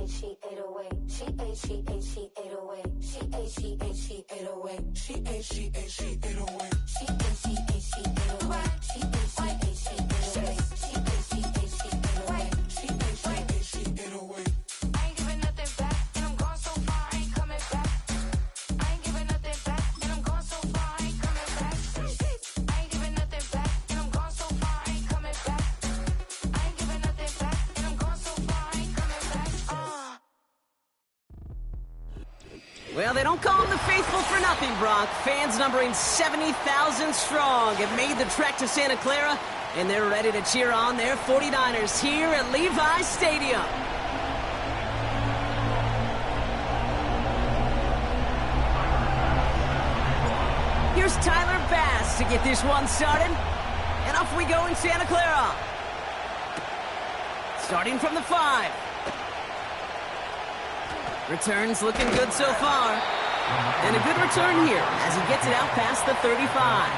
she 808. She 808. She 808. She 808. She 808. She 808. She 808. She 808. She 808. She 808. I ain't giving nothing back, and I'm going so far, I ain't coming back. I ain't giving nothing back, and I'm going so far, I ain't coming back. I ain't giving nothing back, and I'm going so far, I ain't coming back. I ain't giving nothing back, and I'm going so far, I ain't coming back. Well, they don't call them the faithful for nothing, Brock. Fans numbering 70,000 strong have made the trek to Santa Clara, and they're ready to cheer on their 49ers here at Levi's Stadium. Here's Tyler Bass to get this one started, and off we go in Santa Clara. Starting from the 5. Returns looking good so far. And a good return here as he gets it out past the 35.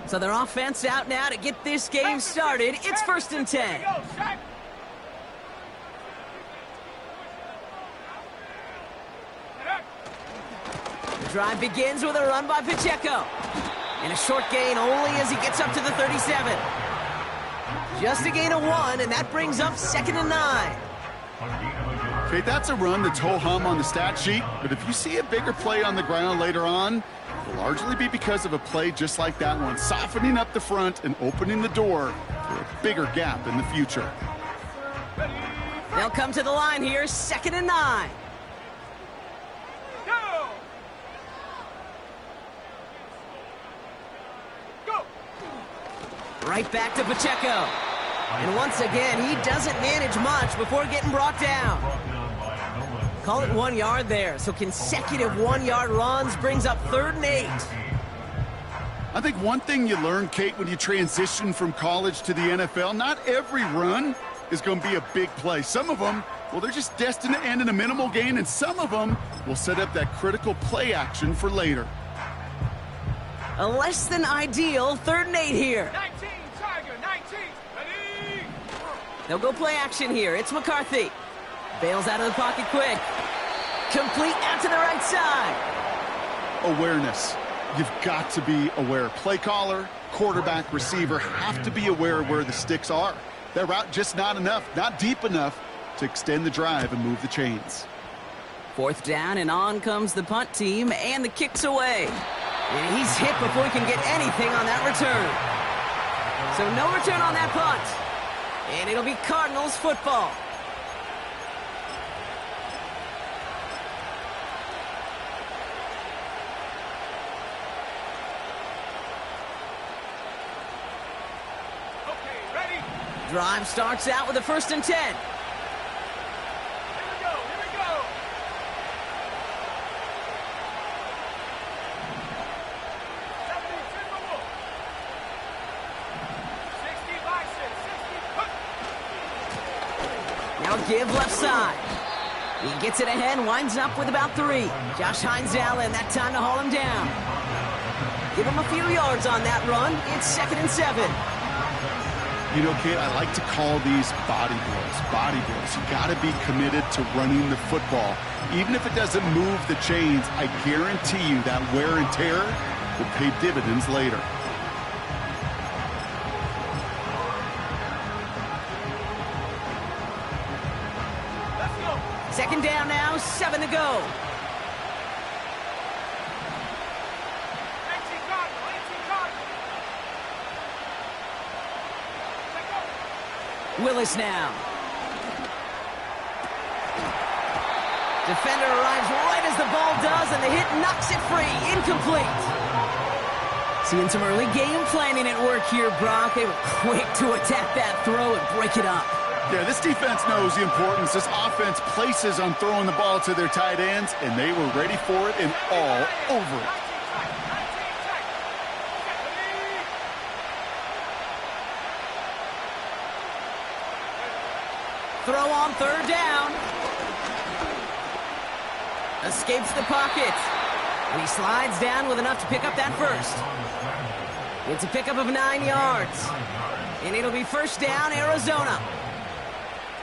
So their offense out now to get this game started. It's 1st and 10. The drive begins with a run by Pacheco. And a short gain only as he gets up to the 37. Just a gain of 1, and that brings up 2nd and 9. Okay, that's a run that's ho-hum on the stat sheet, but if you see a bigger play on the ground later on, will largely be because of a play just like that one, softening up the front and opening the door for a bigger gap in the future. They'll come to the line here, 2nd and 9. Go! Right back to Pacheco. And once again, he doesn't manage much before getting brought down. Call it 1 yard there, so consecutive 1-yard runs brings up 3rd and 8. I think one thing you learn, Kate, when you transition from college to the NFL, not every run is going to be a big play. Some of them, well, they're just destined to end in a minimal gain, and some of them will set up that critical play action for later. A less than ideal 3rd and 8 here. 19, Tiger, 19, ready! They'll go play action here. It's McCarthy. Bails out of the pocket quick. Complete out to the right side. Awareness. You've got to be aware. Play caller, quarterback, receiver have to be aware of where the sticks are. That route just not enough, not deep enough to extend the drive and move the chains. 4th down, and on comes the punt team, and the kick's away. And he's hit before he can get anything on that return. So no return on that punt. And it'll be Cardinals football. Drive starts out with a 1st and 10. Here we go, here we go. 60 bicep, 60. Now give left side. He gets it ahead, winds up with about 3. Josh Hines Allen, that time to haul him down. Give him a few yards on that run. It's 2nd and 7. You know, Kate, I like to call these body blows. Body blows. You got to be committed to running the football. Even if it doesn't move the chains, I guarantee you that wear and tear will pay dividends later. Let's go. 2nd down now, 7 to go. 18 Cardinal, 18 Cardinal. Willis now. Defender arrives right as the ball does, and the hit knocks it free. Incomplete. Seeing some early game planning at work here, Brock. They were quick to attack that throw and break it up. Yeah, this defense knows the importance this offense places on throwing the ball to their tight ends, and they were ready for it and all over it. throw on third down. Escapes the pocket. And he slides down with enough to pick up that first. It's a pickup of 9 yards. And it'll be first down, Arizona.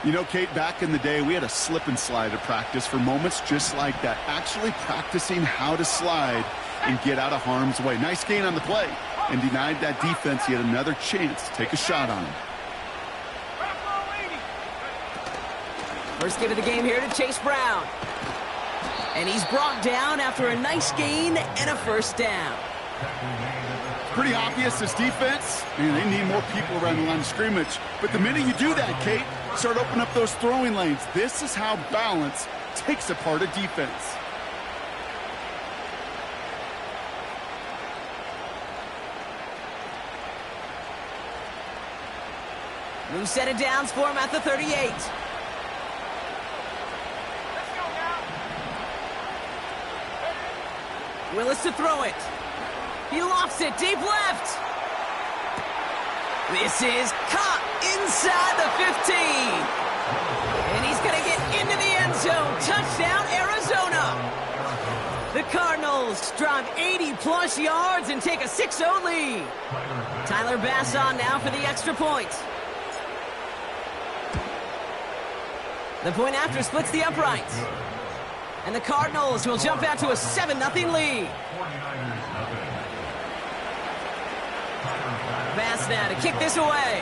You know, Kate, back in the day, we had a slip and slide at practice for moments just like that. Actually practicing how to slide and get out of harm's way. Nice gain on the play. And denied that defense yet another chance to take a shot on him. First give of the game here to Chase Brown. And he's brought down after a nice gain and a first down. Pretty obvious, this defense, man, they need more people around the line of scrimmage. But the minute you do that, Kate, start opening up those throwing lanes. This is how balance takes apart a defense. New set of downs for him at the 38. Willis to throw it. He lofts it deep left. This is caught inside the 15. And he's going to get into the end zone. Touchdown, Arizona. The Cardinals drive 80-plus yards and take a 6-0 lead. Tyler Bass on now for the extra point. The point after splits the uprights. And the Cardinals will jump out to a 7-0 lead. Bass now to kick this away.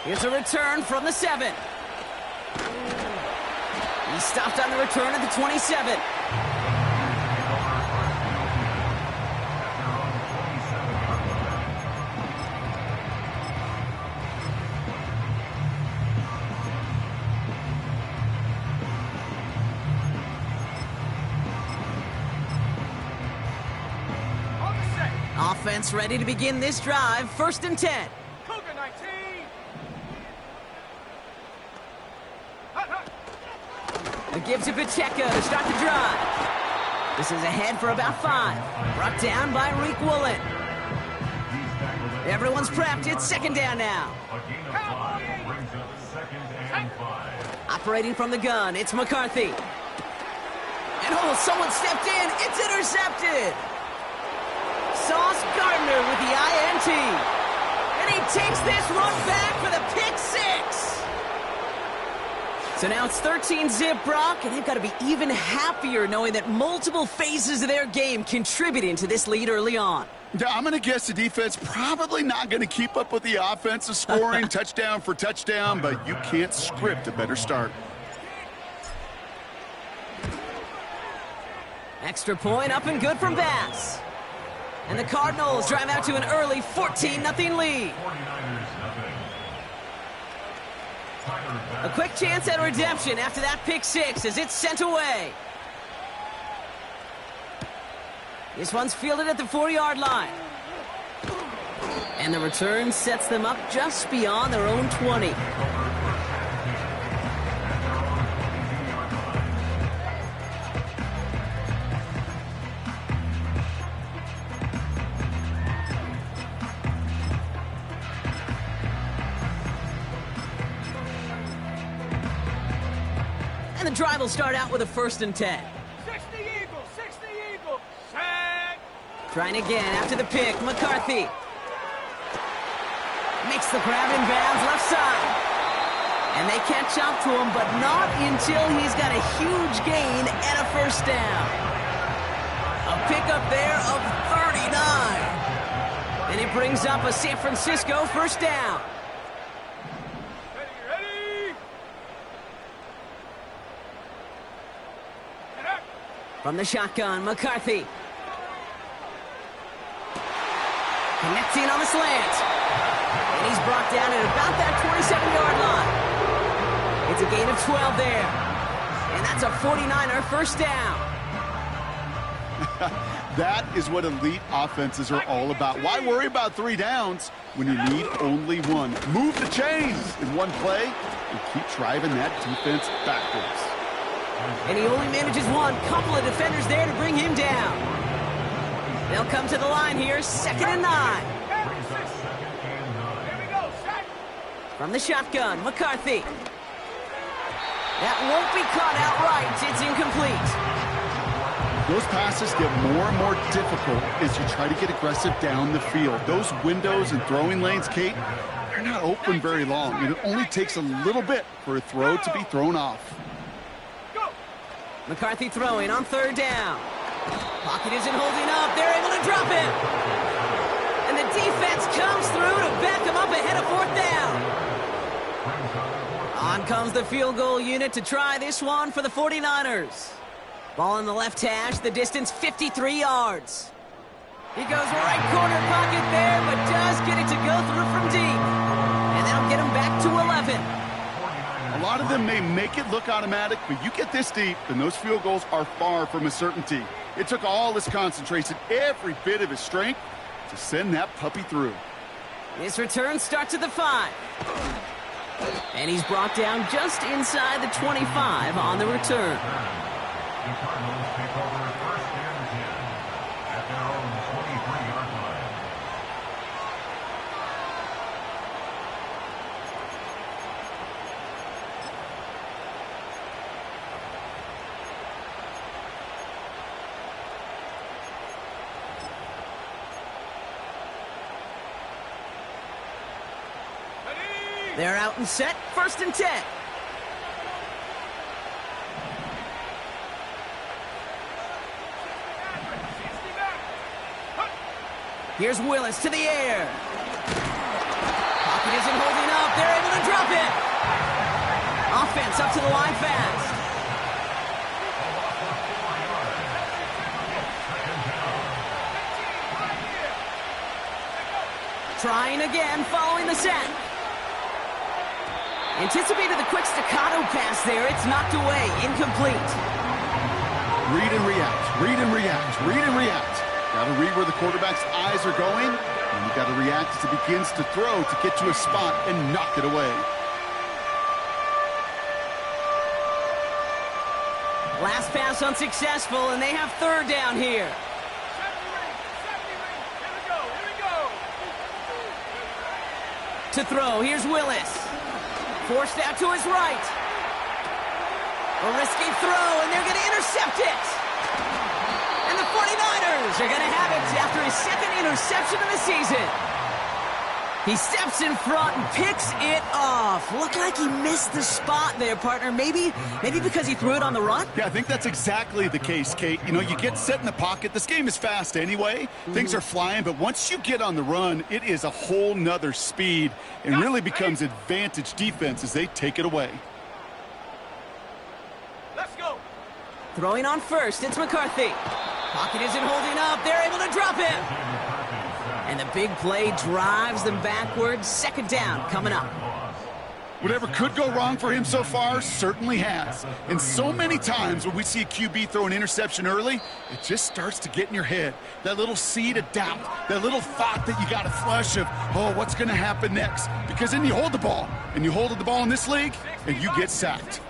Here's a return from the 7. He stopped on the return at the 27. Offense ready to begin this drive. 1st and 10. Cougar 19. A give to Pacheco to start the drive. This is ahead for about 5. Brought down by Reek Woolen. Everyone's prepped. It's 2nd down now. Operating from the gun, it's McCarthy. And someone stepped in. It's intercepted. Sauce Gardner with the INT. And he takes this run back for the pick 6. So now it's 13-zip, Brock, and they've got to be even happier knowing that multiple phases of their game contributing to this lead early on. Yeah, I'm going to guess the defense probably not going to keep up with the offensive scoring touchdown for touchdown, but you can't script a better start. Extra point up and good from Bass. And the Cardinals drive out to an early 14-0 lead. A quick chance at redemption after that pick 6 as it's sent away. This one's fielded at the 4-yard line. And the return sets them up just beyond their own 20. And the drive will start out with a 1st and 10. 60 Eagle, sack. Trying again after the pick, McCarthy. Makes the grab in bounds left side. And they catch up to him, but not until he's got a huge gain and a 1st down. A pickup there of 39. And it brings up a San Francisco 1st down. Ready. From the shotgun, McCarthy. Connecting on the slant. And he's brought down at about that 27-yard line. It's a gain of 12 there. And that's a 49er 1st down. That is what elite offenses are all about. Why worry about 3 downs when you need only 1? Move the chains in one play and keep driving that defense backwards. And he only manages one. Couple of defenders there to bring him down. They'll come to the line here, 2nd and 9. From the shotgun, McCarthy. That won't be caught outright. It's incomplete. Those passes get more and more difficult as you try to get aggressive down the field. Those windows and throwing lanes, Kate, they're not open very long, and it only takes a little bit for a throw to be thrown off. McCarthy throwing on third down. Pocket isn't holding up. They're able to drop it. And the defense comes through to back him up ahead of fourth down. On comes the field goal unit to try this one for the 49ers. Ball in the left hash, the distance 53 yards. He goes right corner pocket there, but does get it to go through from deep. And that'll get him back to 11. A lot of them may make it look automatic, but you get this deep, and those field goals are far from a certainty. It took all his concentration, every bit of his strength, to send that puppy through. His return starts at the 5. And he's brought down just inside the 25 on the return. The Cardinals take over first and 10 at their own 23-yard line. They're out and set, first and 10. Here's Willis to the air. Pocket isn't holding up. They're able to drop it. Offense up to the line fast. Trying again, following the sack. Anticipated the quick staccato pass there. It's knocked away, incomplete. Read and react, read and react, read and react. Got to read where the quarterback's eyes are going, and you got to react as he begins to throw to get to a spot and knock it away. Last pass unsuccessful, and they have third down here. To throw, here's Willis. Forced out to his right. A risky throw, and they're going to intercept it. And the 49ers are going to have it after his second interception of the season. He steps in front and picks it off. Looked like he missed the spot there, partner. Maybe because he threw it on the run? Yeah, I think that's exactly the case, Kate. You know, you get set in the pocket. This game is fast anyway. Things are flying, but once you get on the run, it is a whole nother speed and really becomes advantage defense as they take it away. Let's go. Throwing on first, it's McCarthy. Pocket isn't holding up. They're able to drop it. And the big play drives them backwards. Second down coming up. Whatever could go wrong for him so far certainly has. And so many times when we see a QB throw an interception early, it just starts to get in your head. That little seed of doubt, that little thought that you got to flush of, oh, what's going to happen next? Because then you hold the ball, and you hold the ball in this league, and you get sacked.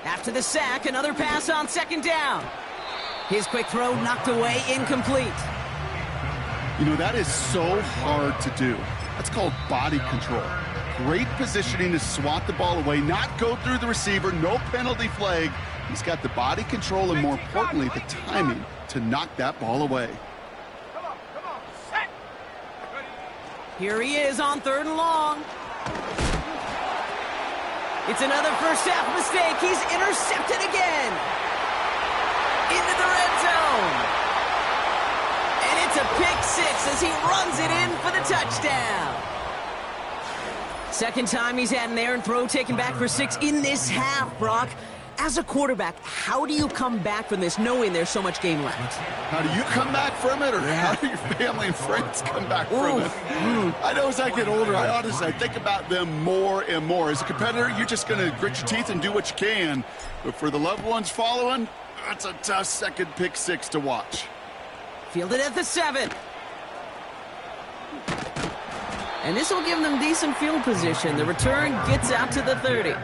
After the sack, another pass on second down. His quick throw knocked away, incomplete. You know, that is so hard to do. That's called body control. Great positioning to swat the ball away, not go through the receiver, no penalty flag. He's got the body control and, more importantly, the timing to knock that ball away. Come on, set. Here he is on third and long. It's another first half mistake. He's intercepted again. Into the red zone. And it's a pick six as he runs it in for the touchdown. Second time he's had an errant throw taken back for 6 in this half, Brock. As a quarterback, how do you come back from this knowing there's so much game left? How do you come back from it, or how do your family and friends come back from it? I know as I get older, I think about them more and more. As a competitor, you're just going to grit your teeth and do what you can. But for the loved ones following, that's a tough second pick six to watch. Fielded at the 7. And this will give them decent field position. The return gets out to the 30.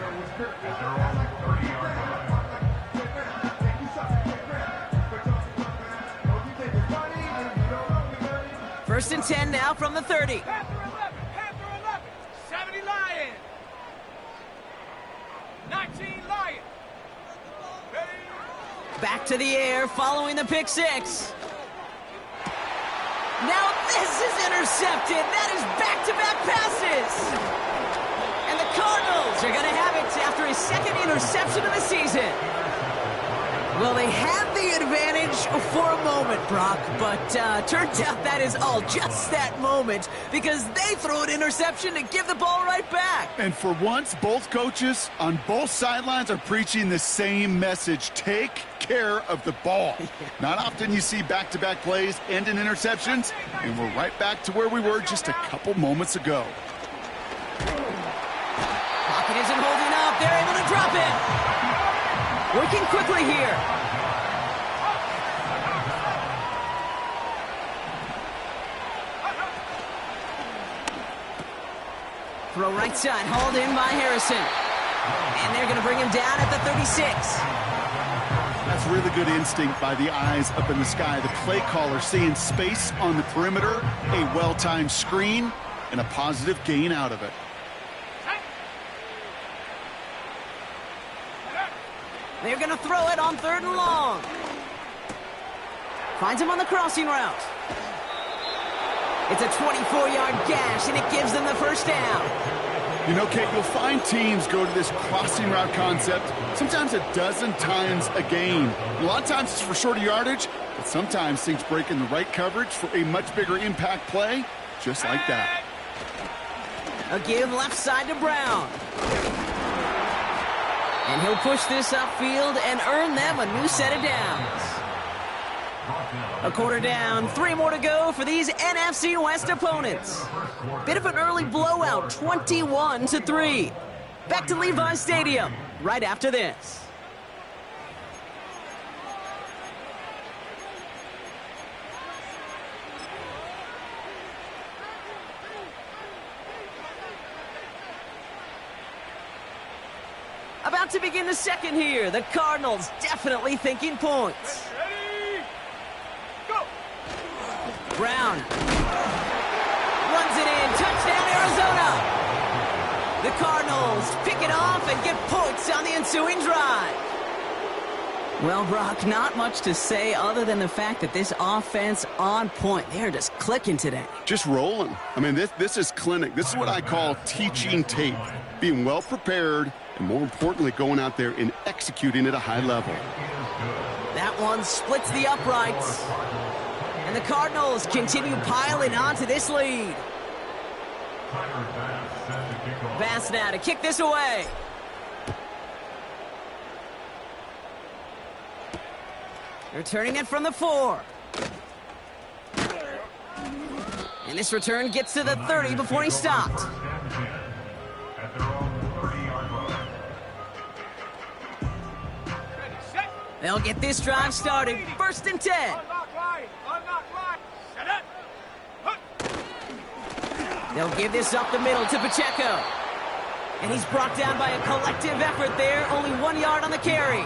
First and 10 now from the 30. Back to the air following the pick six. Now this is intercepted. That is back-to-back passes. And the Cardinals are going to have it after his second interception of the season. Well, they had the advantage for a moment, Brock, but turns out that is all just that moment because they throw an interception to give the ball right back. And for once, both coaches on both sidelines are preaching the same message. Take care of the ball. Not often you see back-to-back plays end in interceptions, and we're right back to where we were just a couple moments ago. Pocket isn't holding up. They're able to drop it. Working quickly here. Throw right side, hauled in by Harrison. And they're going to bring him down at the 36. That's really good instinct by the eyes up in the sky. The play caller seeing space on the perimeter, a well-timed screen, and a positive gain out of it. They're going to throw it on 3rd and long. Finds him on the crossing route. It's a 24-yard gash, and it gives them the first down. You know, Kate, you'll find teams go to this crossing route concept sometimes a dozen times a game. A lot of times it's for shorter yardage, but sometimes things break in the right coverage for a much bigger impact play, just like that. A give left side to Brown. And he'll push this upfield and earn them a new set of downs. A quarter down, 3 more to go for these NFC West opponents. Bit of an early blowout, 21-3. Back to Levi Stadium right after this. About to begin the second here. The Cardinals definitely thinking points. Ready? Go! Brown runs it in. Touchdown, Arizona. The Cardinals pick it off and get points on the ensuing drive. Well, Brock, not much to say other than the fact that this offense on point. They're just clicking today. Just rolling. I mean, this is clinic. This is what I call teaching tape. Being well prepared, and more importantly, going out there and executing at a high level. That one splits the uprights. And the Cardinals continue piling onto this lead. Bass now to kick this away. Returning it from the 4. And this return gets to the 30 before he stopped. Ready, set. They'll get this drive started. 1st and 10. Unlock line. Unlock line. Set it. Hook. They'll give this up the middle to Pacheco. And he's brought down by a collective effort there. Only 1 yard on the carry.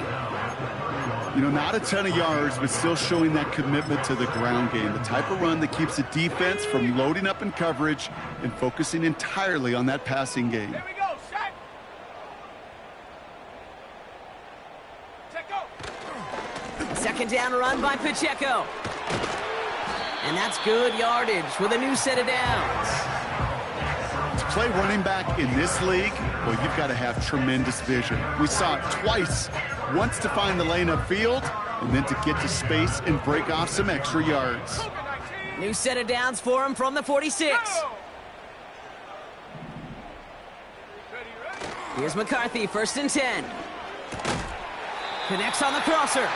You know, not a ton of yards, but still showing that commitment to the ground game. The type of run that keeps the defense from loading up in coverage and focusing entirely on that passing game. Here we go. Set. Set, go. Second down run by Pacheco. And that's good yardage with a new set of downs. To play running back in this league, well, you've got to have tremendous vision. We saw it twice. Once to find the lane upfield, and then to get to space and break off some extra yards. New set of downs for him from the 46. Go. Ready, ready. Here's McCarthy, 1st and 10. Connects on the crosser.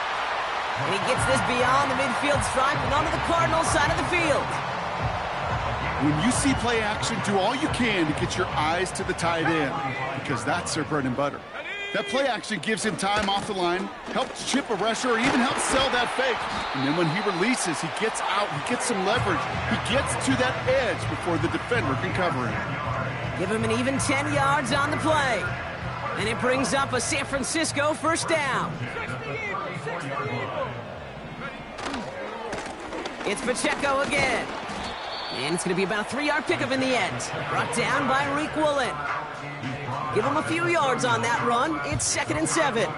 And he gets this beyond the midfield stripe and onto the Cardinals side of the field. When you see play action, do all you can to get your eyes to the tight end, because that's their bread and butter. That play action gives him time off the line, helps chip a rusher, or even helps sell that fake. And then when he releases, he gets out, he gets some leverage. He gets to that edge before the defender can cover him. Give him an even 10 yards on the play. And it brings up a San Francisco 1st down. 60 Eagle. It's Pacheco again. And it's going to be about a 3-yard pickup in the end. Brought down by Reek Woolen. Give him a few yards on that run. It's 2nd and 7.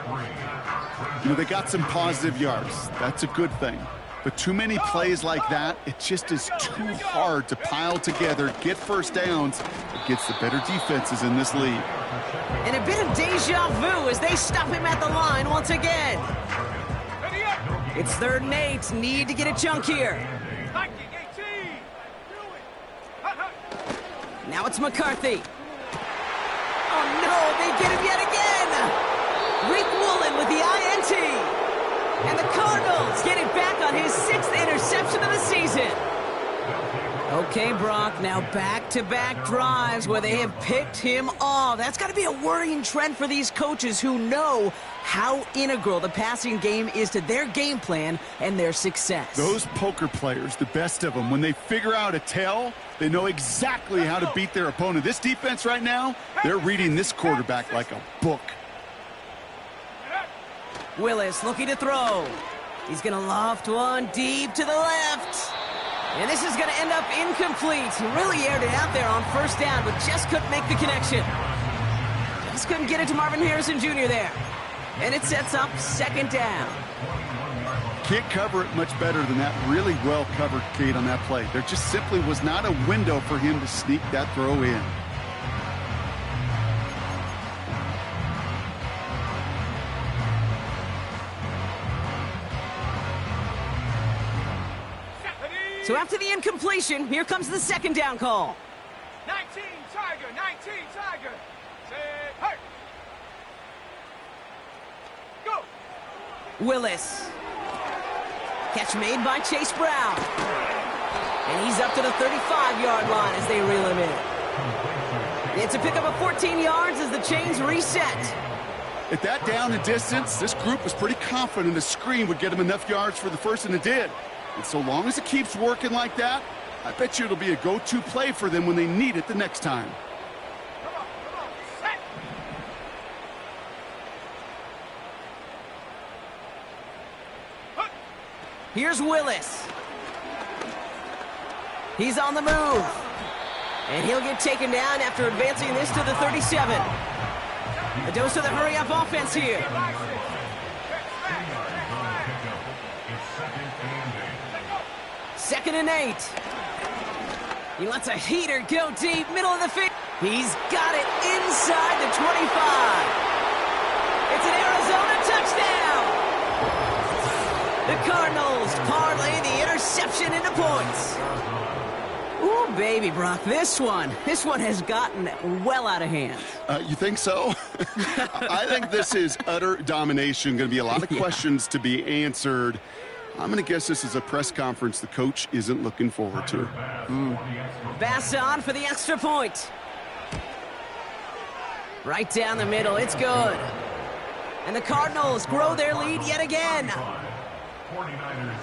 You know, they got some positive yards. That's a good thing. But too many plays like that, it just is too hard to pile together, get first downs against the better defenses in this league. And a bit of deja vu as they stop him at the line once again. It's 3rd and 8. Need to get a chunk here. Now it's McCarthy. Oh, no, they get him yet again. Rick Woolen with the INT. And the Cardinals get it back on his 6th interception of the season. Okay, Brock, now back-to-back drives where they have picked him off. That's got to be a worrying trend for these coaches who know how integral the passing game is to their game plan and their success. Those poker players, the best of them, when they figure out a tell, they know exactly how to beat their opponent. This defense right now, they're reading this quarterback like a book. Willis looking to throw. He's going to loft one deep to the left. And this is going to end up incomplete. He really aired it out there on 1st down, but just couldn't make the connection. Just couldn't get it to Marvin Harrison Jr. there. And it sets up 2nd down. Can't cover it much better than that. Really well covered, Kate, on that play. There just simply was not a window for him to sneak that throw in. So after the incompletion, here comes the 2nd down call. 19 Tiger, 19 Tiger. Say, hey. Go. Willis. Catch made by Chase Brown. And he's up to the 35-yard line as they reel him in. It's a pickup of 14 yards as the chains reset. At that down and distance, this group was pretty confident a screen would get him enough yards for the first, and it did. And so long as it keeps working like that, I bet you it'll be a go-to play for them when they need it the next time. Come on, set. Here's Willis. He's on the move. And he'll get taken down after advancing this to the 37. A dose of the hurry-up offense here. Second and 8. He lets a heater go deep, middle of the field. He's got it inside the 25. It's an Arizona touchdown. The Cardinals parlay the interception into points. Ooh, baby, Brock, this one has gotten well out of hand. You think so? I think this is utter domination. Going to be a lot of questions to be answered. I'm going to guess this is a press conference the coach isn't looking forward to. Bass on for the extra point. Right down the middle, it's good. And the Cardinals grow their lead yet again. 49ers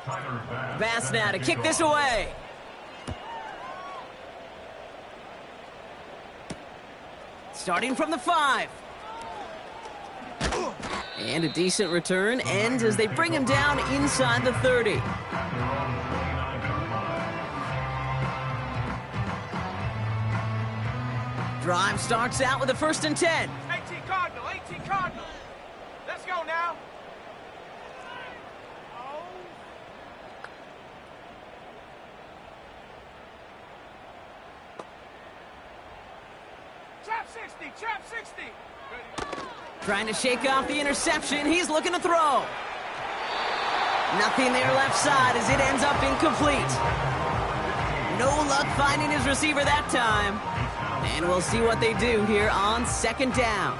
3. Bass now to kick this away. Starting from the 5. And a decent return ends as they bring him down inside the 30. Drive starts out with a 1st and 10. 18 Cardinal, 18 Cardinal. Let's go now. Trap 60, trap 60. Trying to shake off the interception. He's looking to throw. Nothing there left side as it ends up incomplete. No luck finding his receiver that time. And we'll see what they do here on 2nd down.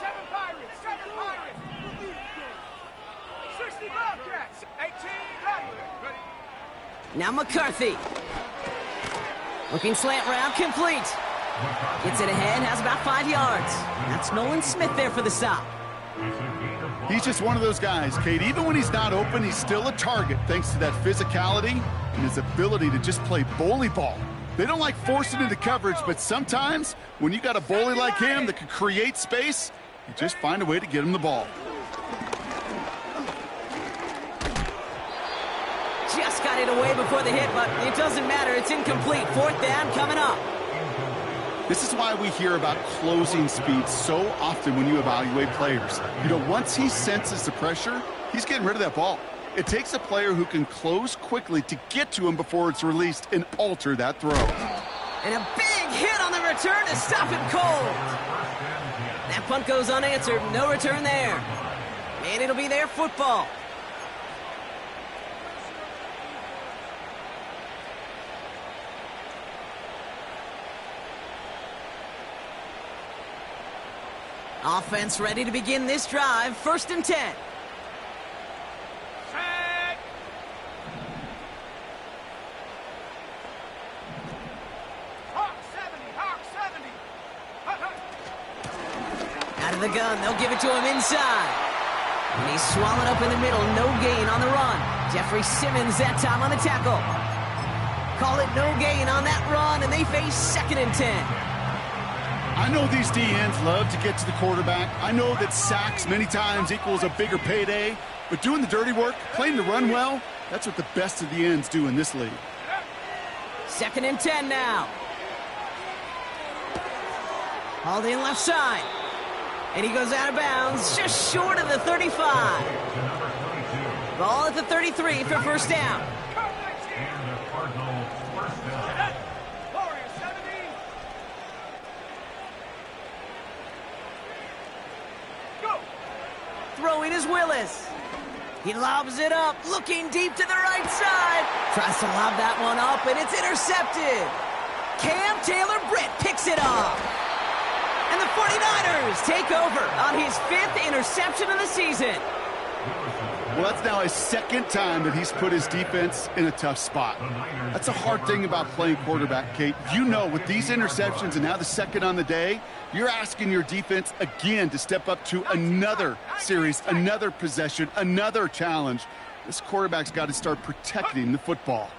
Seven Pirates, 60 Bobcats, 18 Cardinals. Ready? Now McCarthy. Looking slant route, complete. Gets it ahead, has about 5 yards. That's Nolan Smith there for the stop. He's just one of those guys, Kate. Even when he's not open, he's still a target thanks to that physicality and his ability to just play bully ball. They don't like forcing into coverage, but sometimes when you got a bully like him that can create space, you just find a way to get him the ball. Just got got it away before the hit, but it doesn't matter. It's incomplete. Fourth down coming up. This is why we hear about closing speed so often when you evaluate players. You know, once he senses the pressure, he's getting rid of that ball. It takes a player who can close quickly to get to him before it's released and alter that throw. And a big hit on the return to stop it cold. That punt goes unanswered. No return there. And it'll be their football. Offense ready to begin this drive. 1st and 10. Set. Hawk 70, Hawk 70. Hut, hut. Out of the gun, they'll give it to him inside. And he's swallowed up in the middle, no gain on the run. Jeffrey Simmons that time on the tackle. Call it no gain on that run, and they face 2nd and 10. I know these D-ends love to get to the quarterback. I know that sacks many times equals a bigger payday, but doing the dirty work, playing the run well, that's what the best of the ends do in this league. 2nd and 10 now. Hauled in left side. And he goes out of bounds, just short of the 35. Ball at the 33 for 1st down. And the Cardinals first down. Warriors 70. Go. Throwing is Willis. He lobs it up, looking deep to the right side. Tries to lob that one up, and it's intercepted. Cam Taylor-Britt picks it off. And the 49ers take over on his 5th interception of the season. Well, that's now his 2nd time that he's put his defense in a tough spot. That's a hard thing about playing quarterback, Kate. You know, with these interceptions and now the 2nd on the day, you're asking your defense again to step up to another series, another possession, another challenge. This quarterback's got to start protecting the football.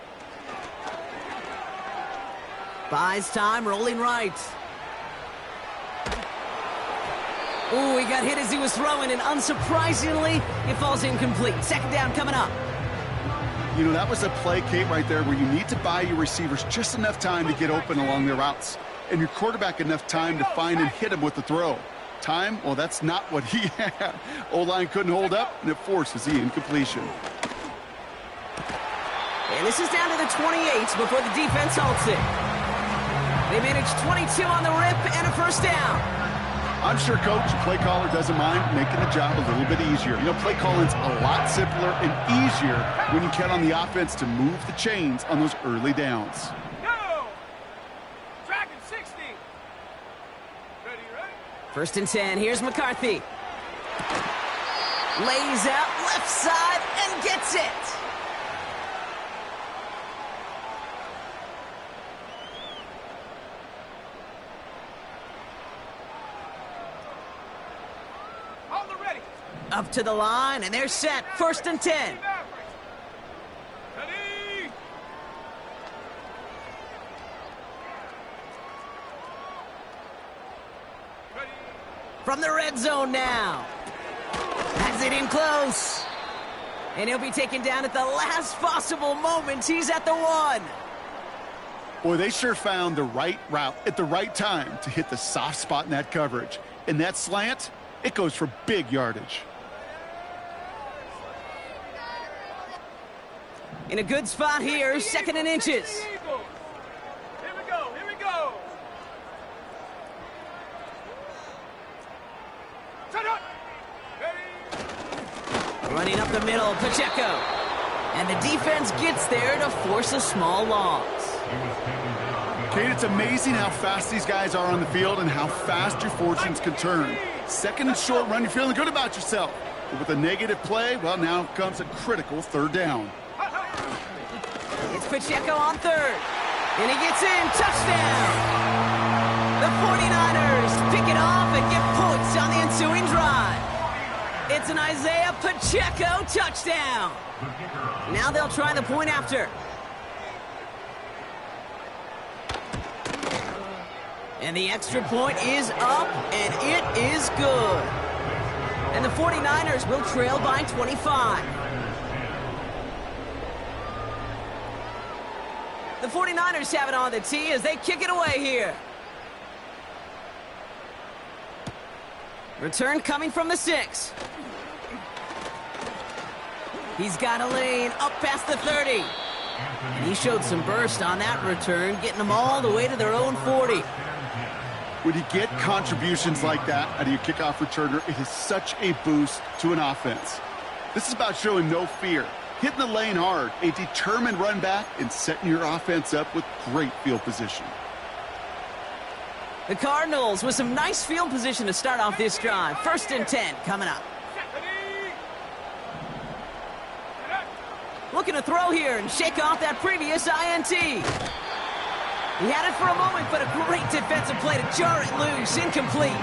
Buys time, rolling right. Ooh, he got hit as he was throwing, and unsurprisingly, it falls incomplete. 2nd down coming up. You know, that was a play, Kate, right there, where you need to buy your receivers just enough time to get open along their routes, and your quarterback enough time to find and hit him with the throw. Time? Well, that's not what he had. O-line couldn't hold up, and it forces the incompletion. And this is down to the 28 before the defense halts it. They managed 22 on the rip and a 1st down. I'm sure coach and play caller doesn't mind making the job a little bit easier. You know, play calling's a lot simpler and easier when you count on the offense to move the chains on those early downs. Go. Dragon 60. Ready, ready. 1st and 10, here's McCarthy. Lays out left side and gets it. On the ready. Up to the line, and they're set. 1st and 10. Ready. Ready. From the red zone now. Has it in close. And he'll be taken down at the last possible moment. He's at the 1. Boy, they sure found the right route at the right time to hit the soft spot in that coverage. And that slant, it goes for big yardage. In a good spot here, 2nd and inches. Eagles. Here we go. Here we go. Set up. Ready. Running up the middle, Pacheco. And the defense gets there to force a small loss. Kate, it's amazing how fast these guys are on the field and how fast your fortunes can turn. 2nd and short run, you're feeling good about yourself. But with a negative play, well, now comes a critical 3rd down. It's Pacheco on 3rd. And he gets in. Touchdown. The 49ers pick it off and get points on the ensuing drive. It's an Isaiah Pacheco touchdown. Now they'll try the point after. And the extra point is up, and it is good. And the 49ers will trail by 25. The 49ers have it on the tee as they kick it away here. Return coming from the 6. He's got a lane up past the 30. And he showed some burst on that return, getting them all the way to their own 40. When you get contributions like that out of your kickoff returner, it is such a boost to an offense. This is about showing no fear, hitting the lane hard, a determined run back, and setting your offense up with great field position. The Cardinals with some nice field position to start off this drive. 1st and 10 coming up. Looking to throw here and shake off that previous INT. He had it for a moment, but a great defensive play to jar it loose. Incomplete.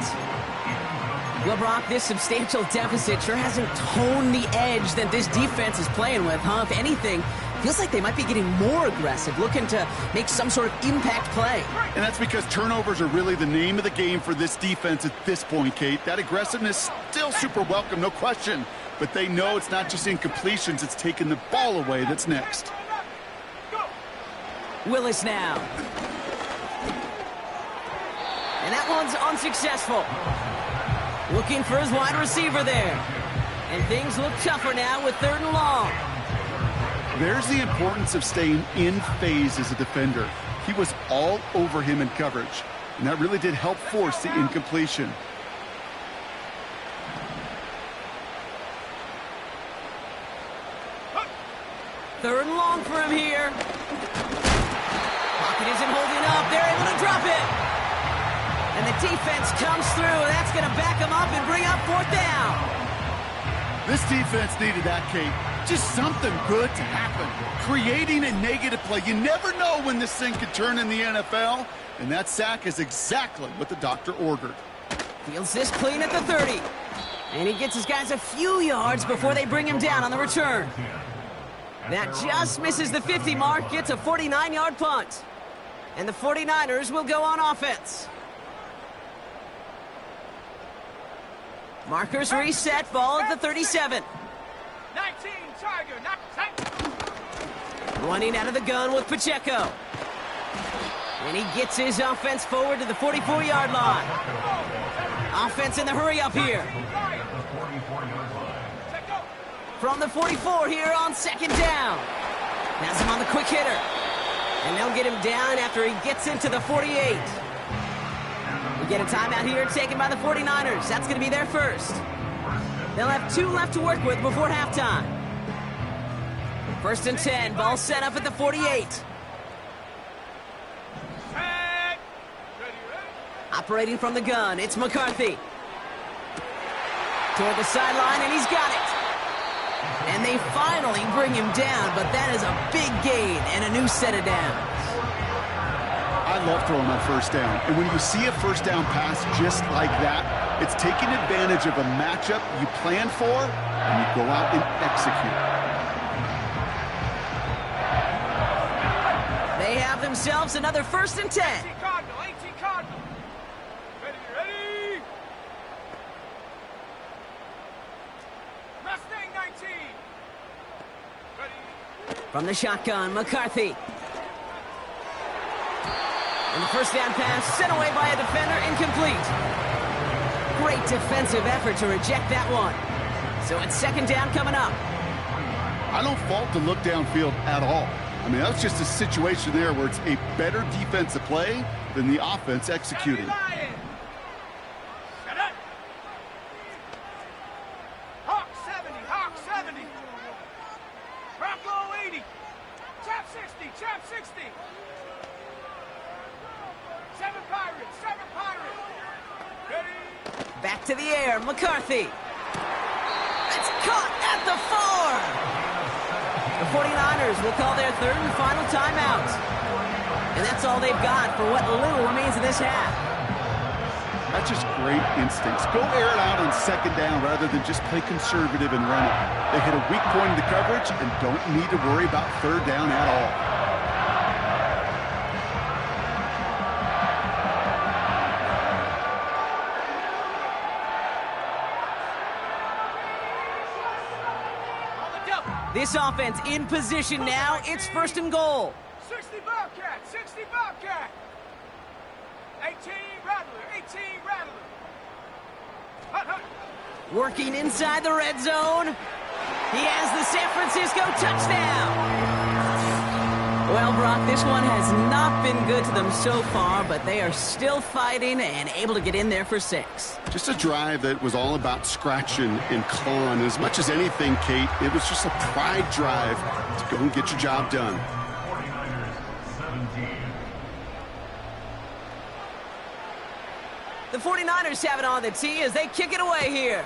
Well, Brock, this substantial deficit sure hasn't toned the edge that this defense is playing with, huh? If anything, feels like they might be getting more aggressive, looking to make some sort of impact play. And that's because turnovers are really the name of the game for this defense at this point, Kate. That aggressiveness still super welcome, no question. But they know it's not just incompletions, it's taking the ball away that's next. Willis now. And that one's unsuccessful. Looking for his wide receiver there. And things look tougher now with 3rd and long. There's the importance of staying in phase as a defender. He was all over him in coverage, and that really did help force the incompletion. Third and long for him here. Pocket isn't holding up. They're able to drop it. And the defense comes through. That's going to back him up and bring up 4th down. This defense needed that, Kate. Just something good to happen. Creating a negative play. You never know when this thing could turn in the NFL. And that sack is exactly what the doctor ordered. Fields this clean at the 30. And he gets his guys a few yards before they bring him down on the return. That just misses the 50 mark. Gets a 49-yard punt. And the 49ers will go on offense. Markers reset. Ball at the 37. 19, Tiger, Running out of the gun with Pacheco. And he gets his offense forward to the 44-yard line. Offense in the hurry up here. From the 44 here on 2nd down. Has him on the quick hitter. And they'll get him down after he gets into the 48. We get a timeout here taken by the 49ers. That's going to be their first. They'll have 2 left to work with before halftime. 1st and 10. Ball set up at the 48. Operating from the gun, it's McCarthy. Toward the sideline, and he's got it. And they finally bring him down, but that is a big gain and a new set of downs. I love throwing on 1st down. And when you see a 1st down pass just like that, it's taking advantage of a matchup you planned for, and you go out and execute. They have themselves another 1st and 10. 18 Cardinal, 18 Cardinal. Ready. Mustang 19. Ready. From the shotgun, McCarthy. And the 1st down pass sent away by a defender, incomplete. Great defensive effort to reject that one. So it's 2nd down coming up. I don't fault the look downfield at all. I mean, that's just a situation there where it's a better defensive play than the offense executing. Shut up. Hawk 70, Hawk 70. Bronco 80. Chap 60, Chap 60. 7 Pirates, 7 Pirates. Ready. Back to the air, McCarthy. It's caught at the 4. The 49ers will call their 3rd and final timeout. And that's all they've got for what little remains of this half. That's just great instincts. Go air it out on 2nd down rather than just play conservative and run it. They hit a weak point in the coverage and don't need to worry about 3rd down at all. This offense in position now. It's 1st and goal. 60 Bobcat, 60 Bobcat. 18 Rattler, 18 Rattler. Hut, hut. Working inside the red zone. He has the San Francisco touchdown. Well, Brock, this one has not been good to them so far, but they are still fighting and able to get in there for 6. Just a drive that was all about scratching and clawing. As much as anything, Kate, it was just a pride drive to go and get your job done. 49ers 17. The 49ers have it on the tee as they kick it away here.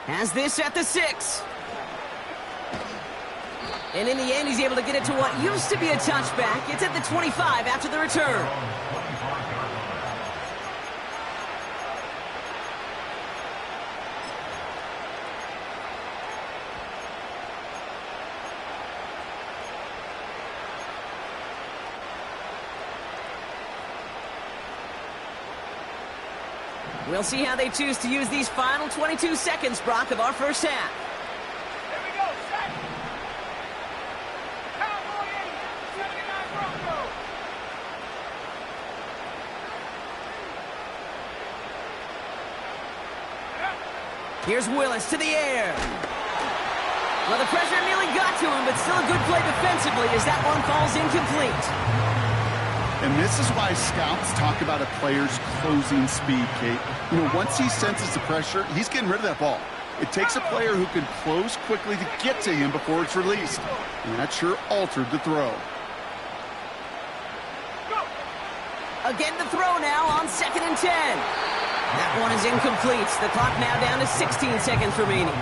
Has this at the 6. And in the end, he's able to get it to what used to be a touchback. It's at the 25 after the return. We'll see how they choose to use these final 22 seconds, Brock, of our first half. Here we go, set. Cowboy 80, 79 Broncos. Here's Willis to the air. Well, the pressure nearly got to him, but still a good play defensively as that one falls incomplete. And this is why scouts talk about a player's closing speed, Kate. You know, once he senses the pressure, he's getting rid of that ball. It takes a player who can close quickly to get to him before it's released. And that sure altered the throw. Again, the throw now on 2nd and 10. That one is incomplete. The clock now down to 16 seconds remaining.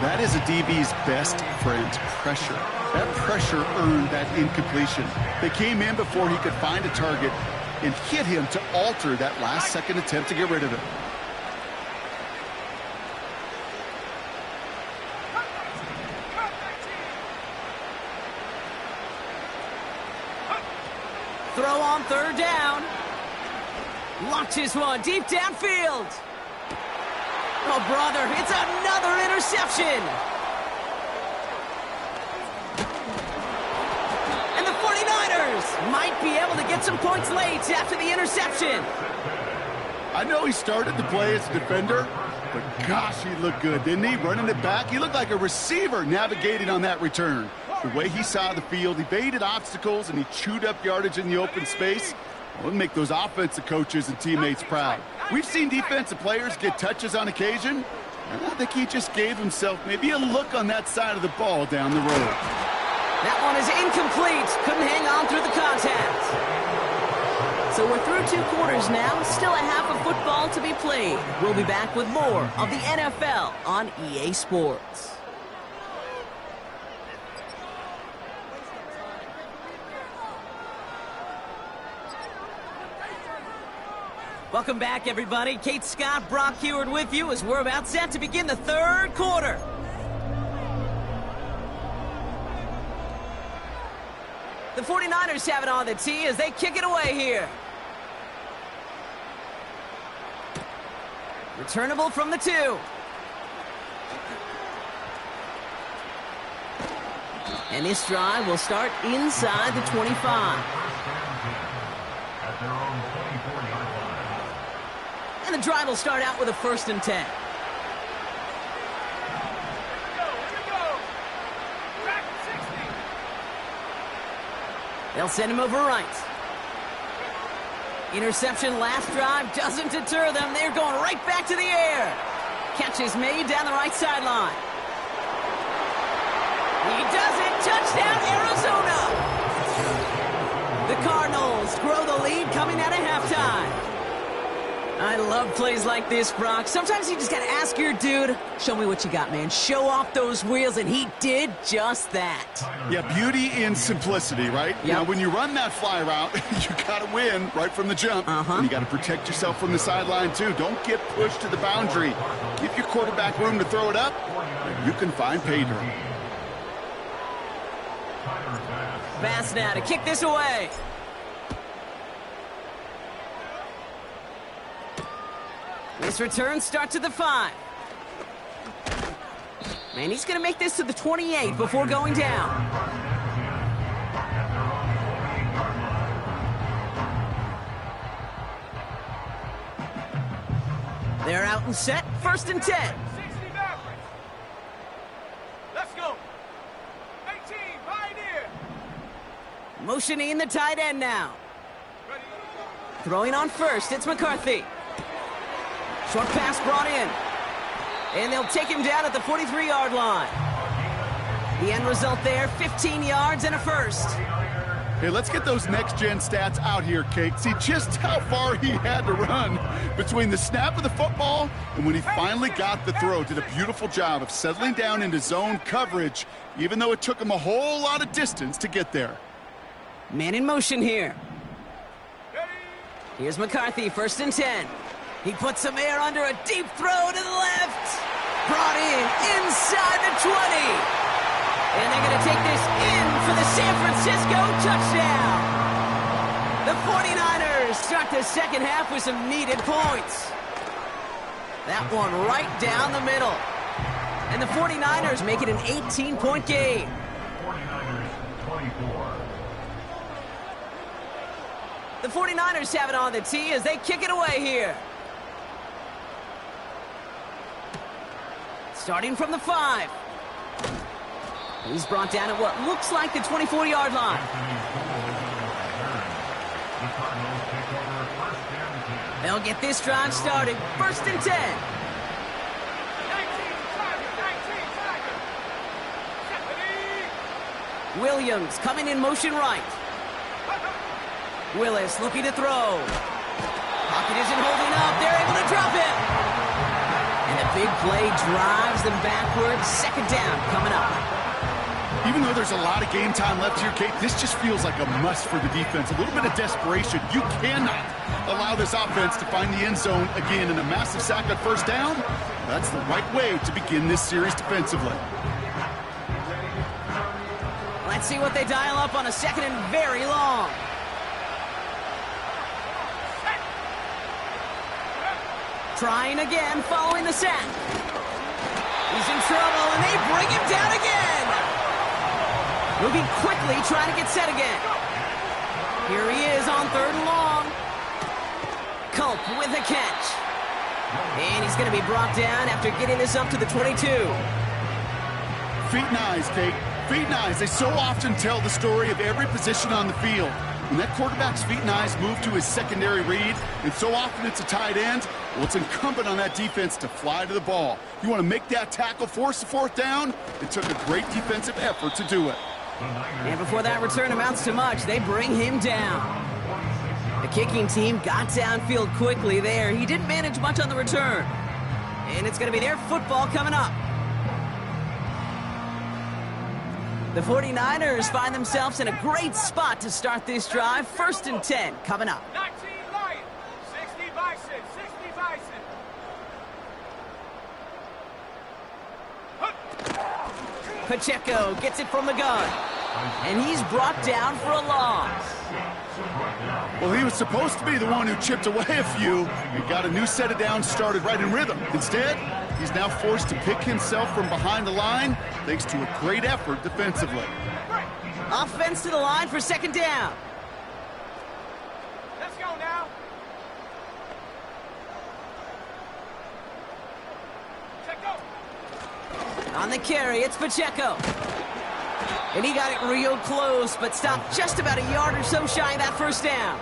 That is a DB's best friend, pressure. That pressure earned that incompletion. They came in before he could find a target and hit him to alter that last-second attempt to get rid of it. Throw on 3rd down. Launches one deep downfield. Oh, brother, it's another interception. And the 49ers might be able to get some points late after the interception. I know he started the play as a defender, but gosh, he looked good, didn't he? Running it back, he looked like a receiver navigating on that return. The way he saw the field, he baited obstacles and he chewed up yardage in the open space. Well, it'll make those offensive coaches and teammates proud. We've seen defensive players get touches on occasion, and I think he just gave himself maybe a look on that side of the ball down the road. That one is incomplete. Couldn't hang on through the contact. So we're through 2 quarters now. Still a half of football to be played. We'll be back with more of the NFL on EA Sports. Welcome back, everybody. Kate Scott, Brock Huard with you as we're about set to begin the 3rd quarter. The 49ers have it on the tee as they kick it away here. Returnable from the 2. And this drive will start inside the 25. At their own 24-yard line. And the drive will start out with a 1st and 10. Here we go. Back to 60. They'll send him over right. Interception last drive doesn't deter them. They're going right back to the air. Catch is made down the right sideline. He does it. Touchdown, Arizona. The Cardinals grow the lead coming out of halftime. I love plays like this, Brock. Sometimes you just got to ask your dude, show me what you got, man. Show off those wheels, and he did just that. Yeah, beauty in simplicity, right? Yep. Now, when you run that fly route, you got to win right from the jump. And you got to protect yourself from the sideline, too. Don't get pushed to the boundary. Give your quarterback room to throw it up, and you can find pay dirt. Bass now to kick this away. This return starts at the 5. And he's going to make this to the 28 before going down. They're out and set, 1st and 10. 60 Mavericks. Let's go. 18, Pioneer. Motioning the tight end now. Ready. Throwing on first, it's McCarthy. Short pass brought in. And they'll take him down at the 43-yard line. The end result there, 15 yards and a first. Hey, let's get those next-gen stats out here, Kate. See just how far he had to run between the snap of the football and when he finally got the throw. Did a beautiful job of settling down into zone coverage, even though it took him a whole lot of distance to get there. Man in motion here. Ready. Here's McCarthy, 1st and 10. He puts some air under a deep throw to the left. Brought in inside the 20. And they're going to take this in for the San Francisco touchdown. The 49ers start the second half with some needed points. That one right down the middle. And the 49ers make it an 18-point game. 49ers 24. The 49ers have it on the tee as they kick it away here. Starting from the 5. He's brought down at what looks like the 24-yard line. The Cardinals take over 1st and 10. They'll get this drive started. 1st and 10. 19, Tiger. 19, Tiger. Ready. Williams coming in motion right. Willis looking to throw. Pocket isn't holding up. They're able to drop him. And the big play drives them backwards. 2nd down coming up. Even though there's a lot of game time left here, Kate, this just feels like a must for the defense. A little bit of desperation. You cannot allow this offense to find the end zone again in a massive sack on 1st down. That's the right way to begin this series defensively. Let's see what they dial up on a 2nd and very long. Trying again following the sack. He's in trouble and they bring him down again. Moving quickly, trying to get set again. Here he is on 3rd and long. Culp with a catch. And he's going to be brought down after getting this up to the 22. Feet and eyes, Kate. Feet and eyes. They so often tell the story of every position on the field. When that quarterback's feet and eyes move to his secondary read, and so often it's a tight end, well, it's incumbent on that defense to fly to the ball. You want to make that tackle, force the 4th down? It took a great defensive effort to do it. And before that return amounts to much, they bring him down. The kicking team got downfield quickly there. He didn't manage much on the return. And it's going to be their football coming up. The 49ers find themselves in a great spot to start this drive. 1st and 10 coming up. 19, Lion. 60, Bison. 60, Bison. Pacheco gets it from the gun. And he's brought down for a loss. Well, he was supposed to be the one who chipped away a few and got a new set of downs started right in rhythm. Instead, he's now forced to pick himself from behind the line thanks to a great effort defensively. Offense to the line for 2nd down. Let's go now. Check go. On the carry, it's Pacheco. And he got it real close, but stopped just about a yard or so shy of that 1st down.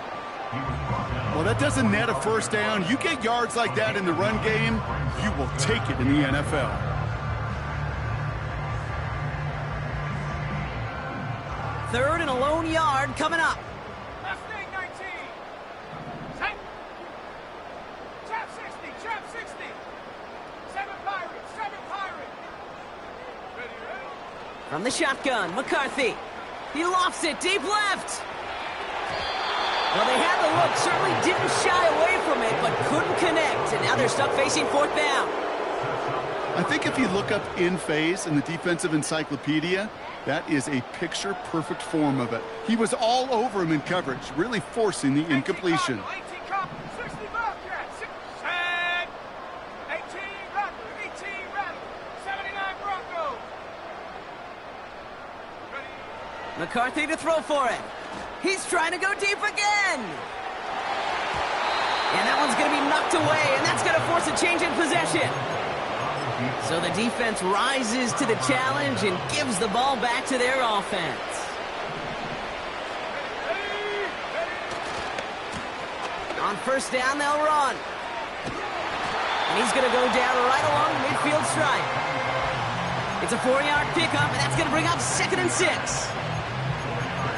Well, that doesn't net a 1st down. You get yards like that in the run game, you will take it in the NFL. Third and a lone yard coming up. Mustang 19. Set. Trap 60. Trap 60. 7 Pirate. 7 Pirate. Ready, ready. From the shotgun, McCarthy. He lofts it deep left. Well, they had the look, certainly didn't shy away from it, but couldn't connect. And now they're stuck facing 4th down. I think if you look up in phase in the defensive encyclopedia, that is a picture-perfect form of it. He was all over him in coverage, really forcing the incompletion. 18 Copper. 60 Bobcat. 6 Set. 18 Rattler. 18 Rattler. 79 Bronco. McCarthy to throw for it. He's trying to go deep again. And that one's going to be knocked away, and that's going to force a change in possession. So the defense rises to the challenge and gives the ball back to their offense. On first down, they'll run. And he's going to go down right along the midfield stripe. It's a 4-yard pickup, and that's going to bring up 2nd and 6.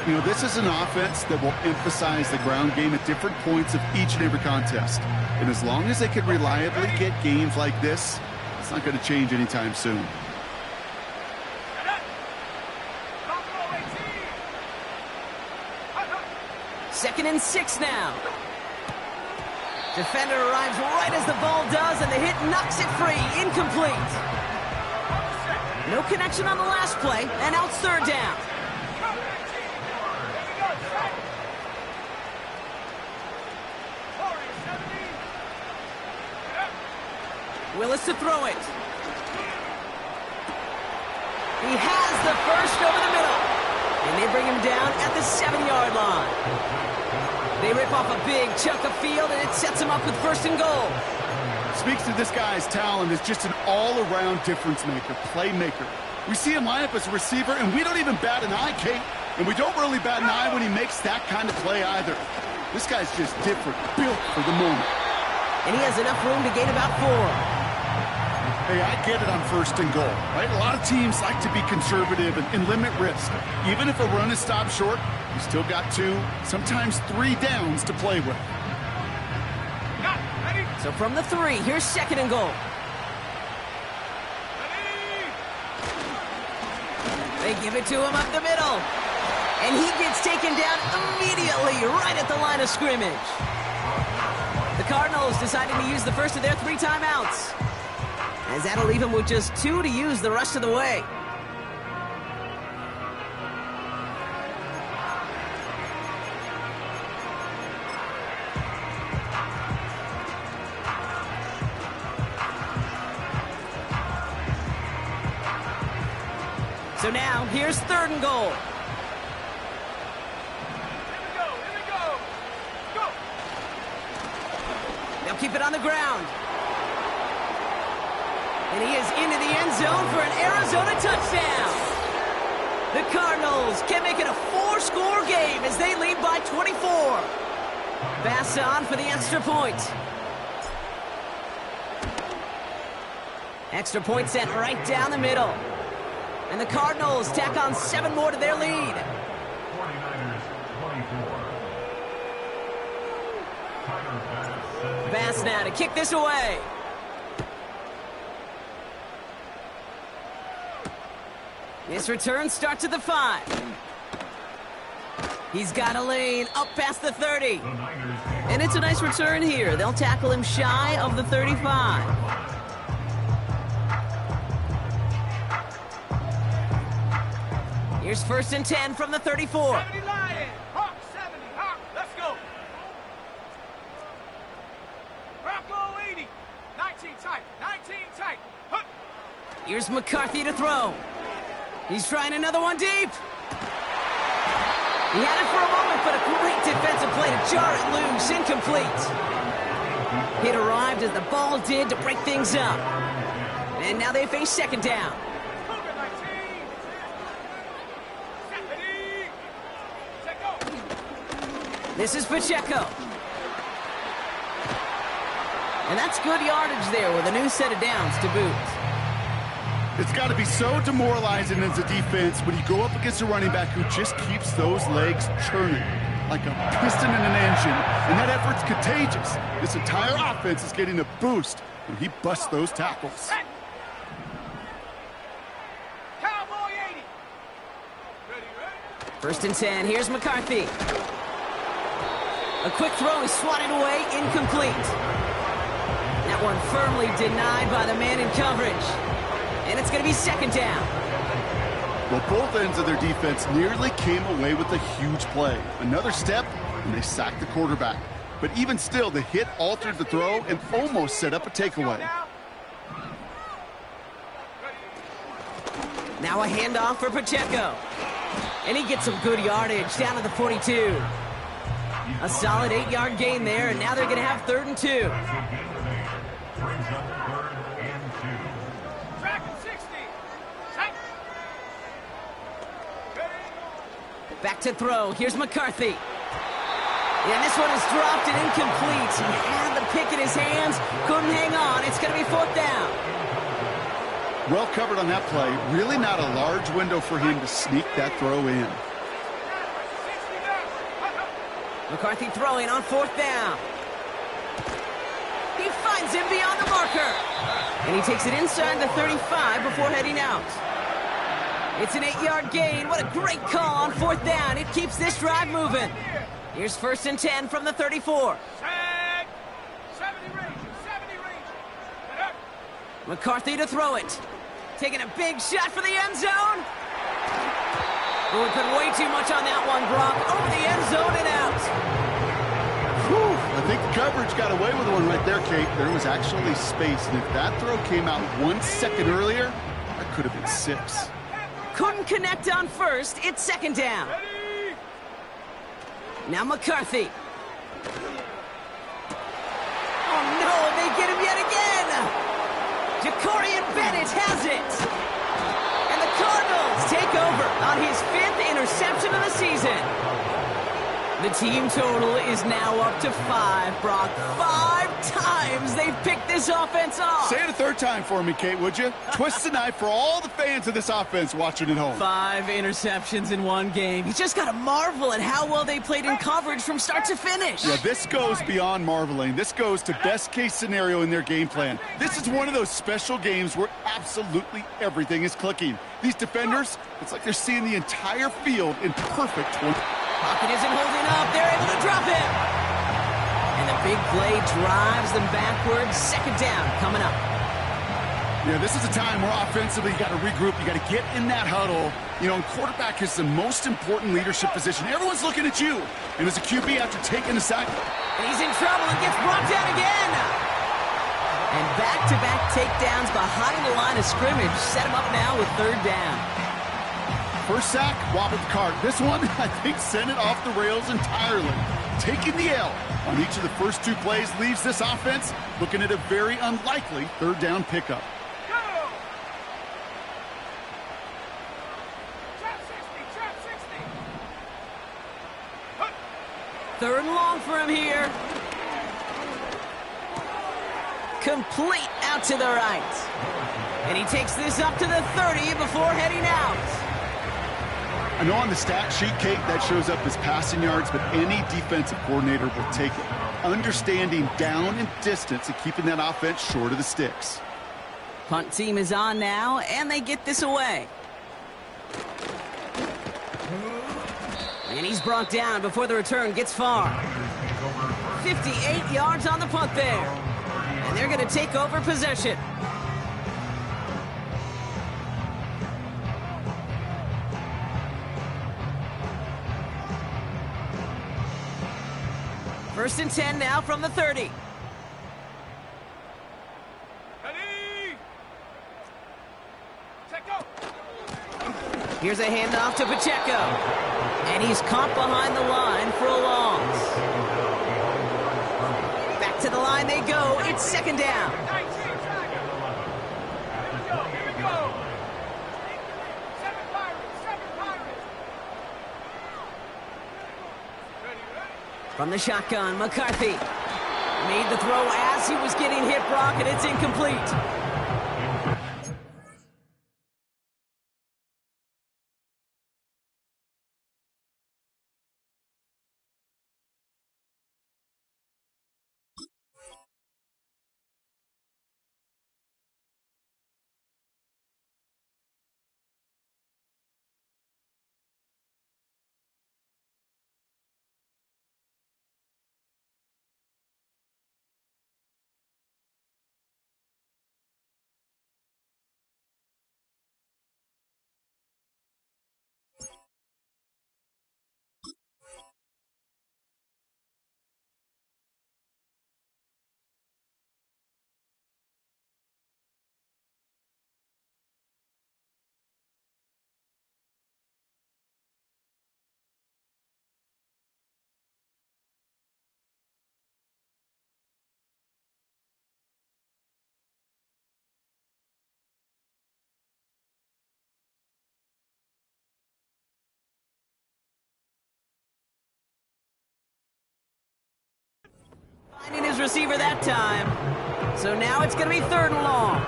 You know, this is an offense that will emphasize the ground game at different points of each and every contest. And as long as they can reliably get games like this, it's not going to change anytime soon. Second and 6 now. Defender arrives right as the ball does, and the hit knocks it free. Incomplete. No connection on the last play, and now it's 3rd down. Willis to throw it. He has the first over the middle. And they bring him down at the 7-yard line. They rip off a big chunk of field, and it sets him up with 1st and goal. Speaks to this guy's talent as just an all-around difference maker, playmaker. We see him line up as a receiver, and we don't even bat an eye, Kate. And we don't really bat an eye when he makes that kind of play either. This guy's just different, built for the moment. And he has enough room to gain about 4. Hey, I get it on 1st and goal, right? A lot of teams like to be conservative and limit risk. Even if a run is stopped short, you still got 2, sometimes 3 downs to play with. So from the 3, here's 2nd and goal. They give it to him up the middle. And he gets taken down immediately right at the line of scrimmage. The Cardinals deciding to use the first of their 3 timeouts, as that'll leave him with just 2 to use the rest of the way. So now, here's 3rd and goal. Here we go. Go. They'll keep it on the ground. And he is into the end zone for an Arizona touchdown. The Cardinals can make it a 4-score game as they lead by 24. Bass on for the extra point. Extra point sent right down the middle. And the Cardinals tack on 7 more to their lead. 49ers 24. Bass now to kick this away. This return starts at the 5. He's got a lane up past the 30. And it's a nice return here. They'll tackle him shy of the 35. Here's 1st and 10 from the 34. 70 Lions. Hawk 70. Hawk. Let's go. Bronco 80. 19 tight. 19 tight. Hup. Here's McCarthy to throw. He's trying another one deep. He had it for a moment, but a great defensive play to jar it loose. Incomplete. Hit arrived as the ball did to break things up. And now they face 2nd down. Cougar 19. 70. Check go. This is Pacheco. And that's good yardage there with a new set of downs to boot. It's got to be so demoralizing as a defense when you go up against a running back who just keeps those legs churning like a piston in an engine, and that effort's contagious. This entire offense is getting a boost when he busts those tackles. Cowboy 80. Ready. 1st and 10. Here's McCarthy. A quick throw is swatted away. Incomplete. That one firmly denied by the man in coverage. And it's going to be 2nd down. Well, both ends of their defense nearly came away with a huge play. Another step, and they sacked the quarterback. But even still, the hit altered the throw and almost set up a takeaway. Now a handoff for Pacheco. And he gets some good yardage down to the 42. A solid 8-yard gain there, and now they're going to have 3rd and 2. Brings up 3rd and 2. Track and 60. Tight. Ready? Back to throw. Here's McCarthy. And this one is dropped and incomplete. He had the pick in his hands, couldn't hang on. It's going to be 4th down. Well covered on that play. Really not a large window for him to sneak that throw in. 60 down. McCarthy throwing on 4th down. He finds him beyond the marker. And he takes it inside the 35 before heading out. It's an 8-yard gain. What a great call on 4th down. It keeps this drive moving. Here's 1st and 10 from the 34. Set. 70 range. 70 range. Set up. McCarthy to throw it. Taking a big shot for the end zone. Oh, we put way too much on that one, Brock. Over the end zone and out. Whew, I think the coverage got away with one right there, Kate. There was actually space, and if that throw came out 1 second earlier, that could have been 6. Couldn't connect on 1st. It's 2nd down. Ready? Now McCarthy. Oh, no, they get him yet again. Jacorian Bennett has it. And the Cardinals take over on his 5th interception of the season. The team total is now up to 5, Brock. 5 times they've picked this offense off. Say it a 3rd time for me, Kate, would you? Twist the knife for all the fans of this offense watching at home. 5 interceptions in one game. You just got to marvel at how well they played in coverage from start to finish. Yeah, this goes beyond marveling. This goes to best-case scenario in their game plan. This is one of those special games where absolutely everything is clicking. These defenders, it's like they're seeing the entire field in perfect 20. Pocket isn't holding up. They're able to drop him. And the big play drives them backwards. 2nd down coming up. Yeah, this is a time where offensively you got to regroup. You got to get in that huddle. You know, and quarterback is the most important leadership position. Everyone's looking at you. And as a QB, after taking a sack, And he's in trouble and gets brought down again. And back-to-back takedowns behind the line of scrimmage set him up now with 3rd down. first sack, wobbled the cart. This one, I think, sent it off the rails entirely. Taking the L on each of the first 2 plays leaves this offense looking at a very unlikely 3rd down pickup. Go. Trap 60. Trap 60. Hut. 3rd and long for him here. Complete out to the right. And he takes this up to the 30 before heading out. I know on the stat sheet, Kate, that shows up as passing yards, but any defensive coordinator will take it. Understanding down and distance and keeping that offense short of the sticks. Punt team is on now, and they get this away. And he's brought down before the return gets far. 58 yards on the punt there. And they're going to take over possession. First and 10 now from the 30. Ready. Check go. Here's a handoff to Pacheco. And he's caught behind the line for a loss. Back to the line they go. It's 2nd down. 19 Tiger. Here we go. 7 Pirates. 7 Pirates. Ready. From the shotgun, McCarthy made the throw as he was getting hit, Brock, and it's incomplete. finding his receiver that time. So now it's going to be 3rd and long.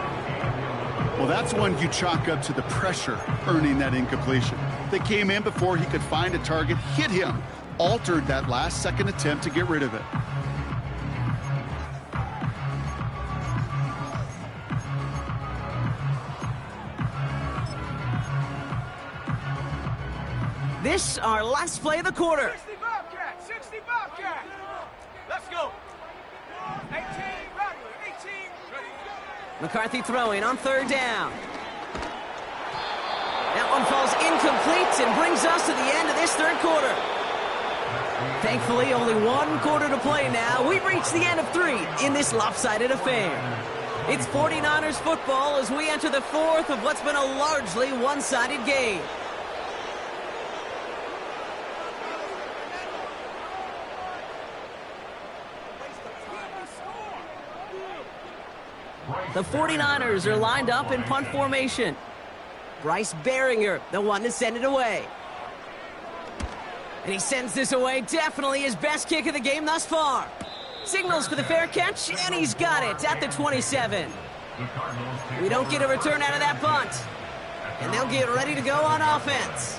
Well, that's one you chalk up to the pressure earning that incompletion. They came in before he could find a target, hit him, altered that last-second attempt to get rid of it. This, our last play of the quarter. 60 Bobcat, 60 Bobcat. Let's go. 18 Rattler, 18. Ready. McCarthy throwing on 3rd down. That one falls incomplete and brings us to the end of this 3rd quarter. Thankfully, only 1 quarter to play now. We've reached the end of 3 in this lopsided affair. It's 49ers football as we enter the 4th of what's been a largely one-sided game. The 49ers are lined up in punt formation. Bryce Baringer, the one to send it away. And he sends this away, definitely his best kick of the game thus far. Signals for the fair catch, and he's got it at the 27. We don't get a return out of that punt. And they'll get ready to go on offense.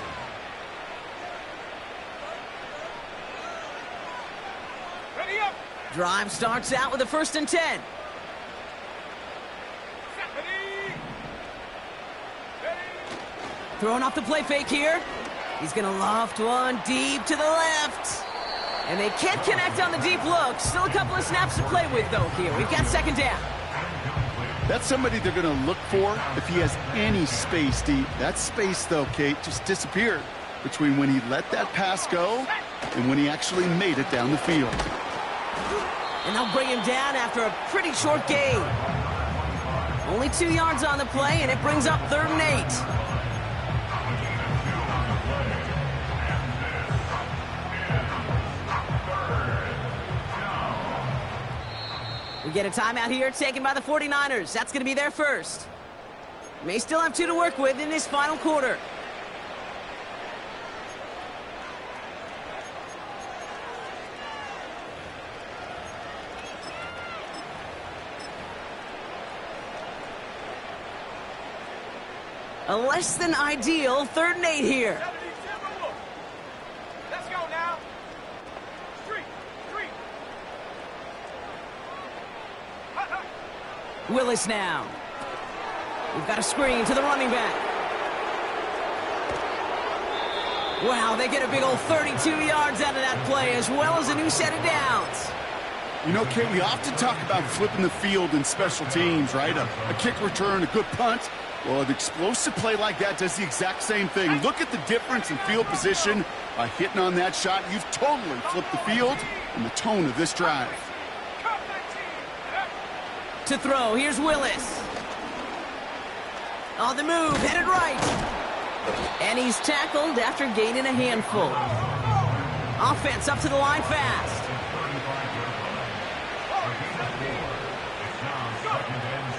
Ready up. Drive starts out with a 1st and 10. Ready. Ready. Throwing off the play fake here. He's going to loft one deep to the left. And they can't connect on the deep look. Still a couple of snaps to play with, though, here. We've got 2nd down. That's somebody they're going to look for if he has any space deep. That space, though, Kate, just disappeared between when he let that pass go and when he actually made it down the field. And they'll bring him down after a pretty short gain. Only 2 yards on the play, and it brings up 3rd and 8. We get a timeout here taken by the 49ers. That's going to be their first. May still have 2 to work with in this final quarter. A less than ideal 3rd and 8 here. Let's go now. 3. Willis now. We've got a screen to the running back. Wow, they get a big old 32 yards out of that play, as well as a new set of downs. You know, Kate, we often talk about flipping the field in special teams, right? A kick return, a good punt. Well, an explosive play like that does the exact same thing. Look at the difference in field position. By hitting on that shot, you've totally flipped the field and the tone of this drive. To throw, here's Willis. On the move, headed right. And he's tackled after gaining a handful. Offense up to the line fast.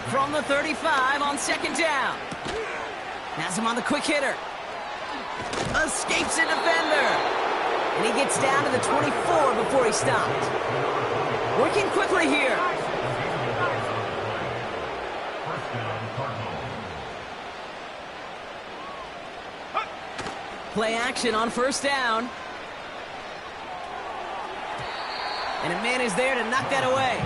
From the 35 on 2nd down. Has him on the quick hitter. Escapes a defender. And he gets down to the 24 before he stopped. Working quickly here. Play action on 1st down. And a man is there to knock that away.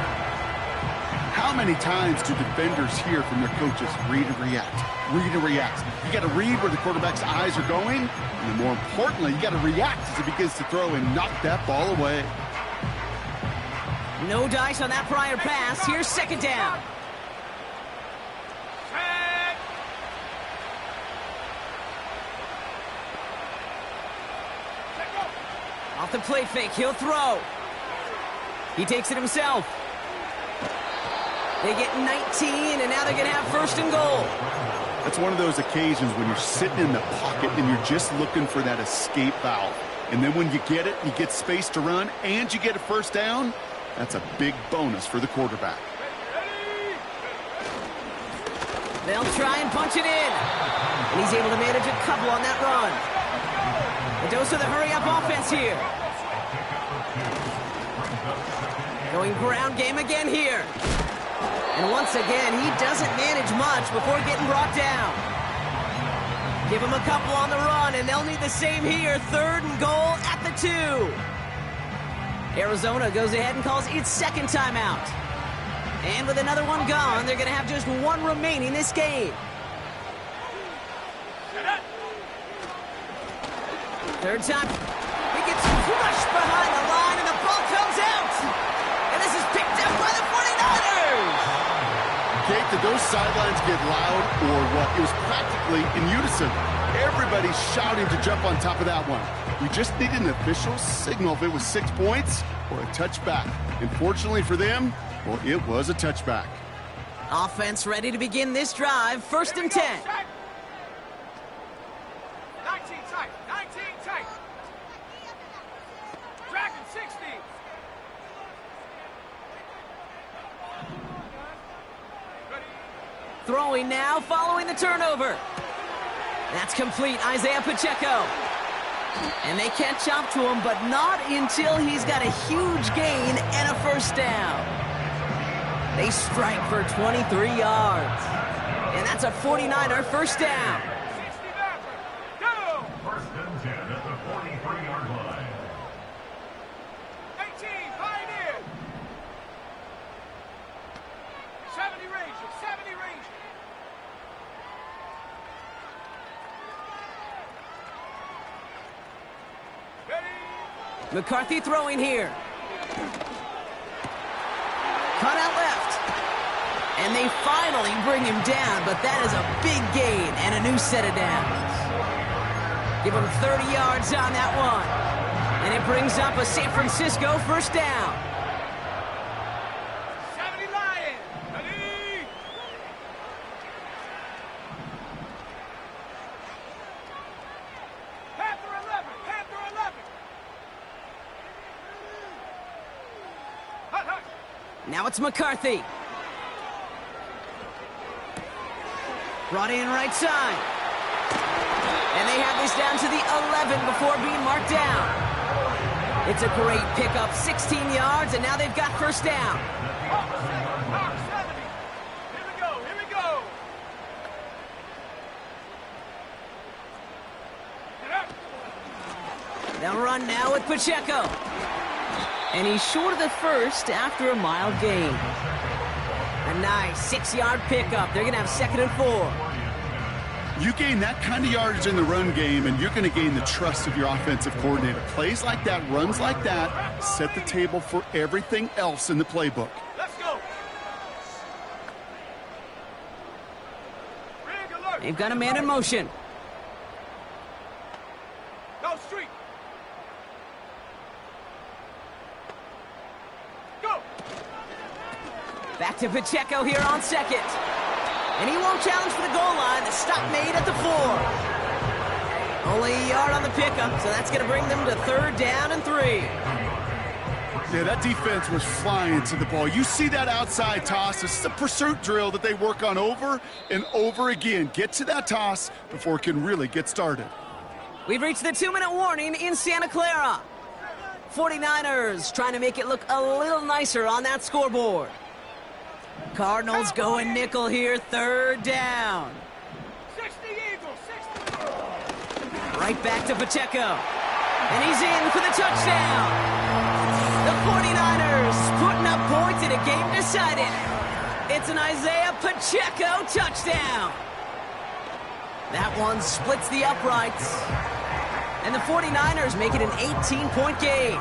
How many times do defenders hear from their coaches, read and react, read and react? You got to read where the quarterback's eyes are going, and then more importantly, you got to react as he begins to throw and knock that ball away. No dice on that prior pass. Here's 2nd down. Off the play fake, he'll throw. He takes it himself. They get 19, and now they're going to have 1st and goal. That's one of those occasions when you're sitting in the pocket and you're just looking for that escape valve. And then when you get it, you get space to run, and you get a 1st down, that's a big bonus for the quarterback. They'll try and punch it in. And he's able to manage a couple on that run. A dose of the hurry-up offense here. Going ground game again here. And once again, he doesn't manage much before getting brought down. Give him a couple on the run, and they'll need the same here. 3rd and goal at the 2. Arizona goes ahead and calls its second timeout. And with another one gone, they're going to have just one remaining this game. Third time. He gets crushed behind the line, and the ball comes out. And this is picked up by the 49ers. Kate, did those sidelines get loud or what? It was practically in unison. Everybody's shouting to jump on top of that one. We just needed an official signal if it was 6 points or a touchback. And fortunately for them, well, it was a touchback. Offense ready to begin this drive. 1st and 10. 19 tight. 19 tight. Dragon 60. Ready. Throwing now, following the turnover. That's complete. Isaiah Pacheco. And they catch up to him, but not until he's got a huge gain and a 1st down. They strike for 23 yards. And that's a 49er 1st down. 60 back. Go. 1st and 10 at the 43-yard line. 18. Pioneer. 70 Ranger. 70 Ranger. Ready. McCarthy throwing here. Cut out left. And they finally bring him down, but that is a big gain and a new set of downs. Give him 30 yards on that one. And it brings up a San Francisco 1st down. 70 Lion. Ready. Panther 11. Panther 11. Hut, hut. Now it's McCarthy. Brought in right side. And they have this down to the 11 before being marked down. It's a great pickup, 16 yards, and now they've got 1st down. Hawk 70. Here we go. Here we go. Get up. They'll run now with Pacheco. And he's short of the 1st after a mild gain. A nice 6-yard pickup. They're going to have 2nd and 4. You gain that kind of yardage in the run game, and you're going to gain the trust of your offensive coordinator. Plays like that, runs like that, set the table for everything else in the playbook. Let's go. Rig alert. They've got a man in motion. Go street. Go. Back to Pacheco here on 2nd. And he won't challenge for the goal line. The stop made at the 4. Only a yard on the pickup, so that's going to bring them to 3rd down and 3. Yeah, that defense was flying to the ball. You see that outside toss. This is a pursuit drill that they work on over and over again. Get to that toss before it can really get started. We've reached the 2-minute warning in Santa Clara. 49ers trying to make it look a little nicer on that scoreboard. Cardinals going nickel here, 3rd down. 60 Eagles. 60. Right back to Pacheco. And he's in for the touchdown. The 49ers putting up points in a game decided. It's an Isaiah Pacheco touchdown. That one splits the uprights. And the 49ers make it an 18-point game.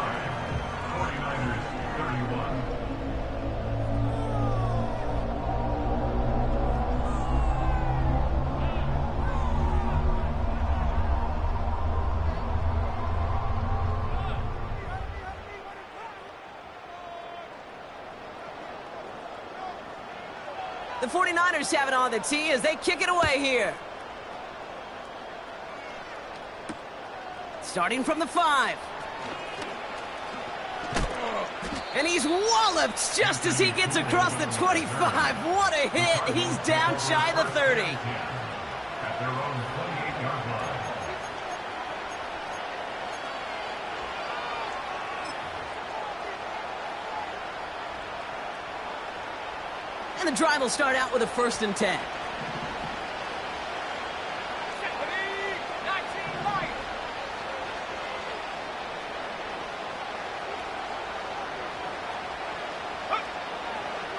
49ers 31. The 49ers have it on the tee as they kick it away here. Starting from the 5. And he's walloped just as he gets across the 25. What a hit. He's down shy of the 30. At their own 28-yard line. And the drive will start out with a 1st and 10. Set the lead. 19 Lions.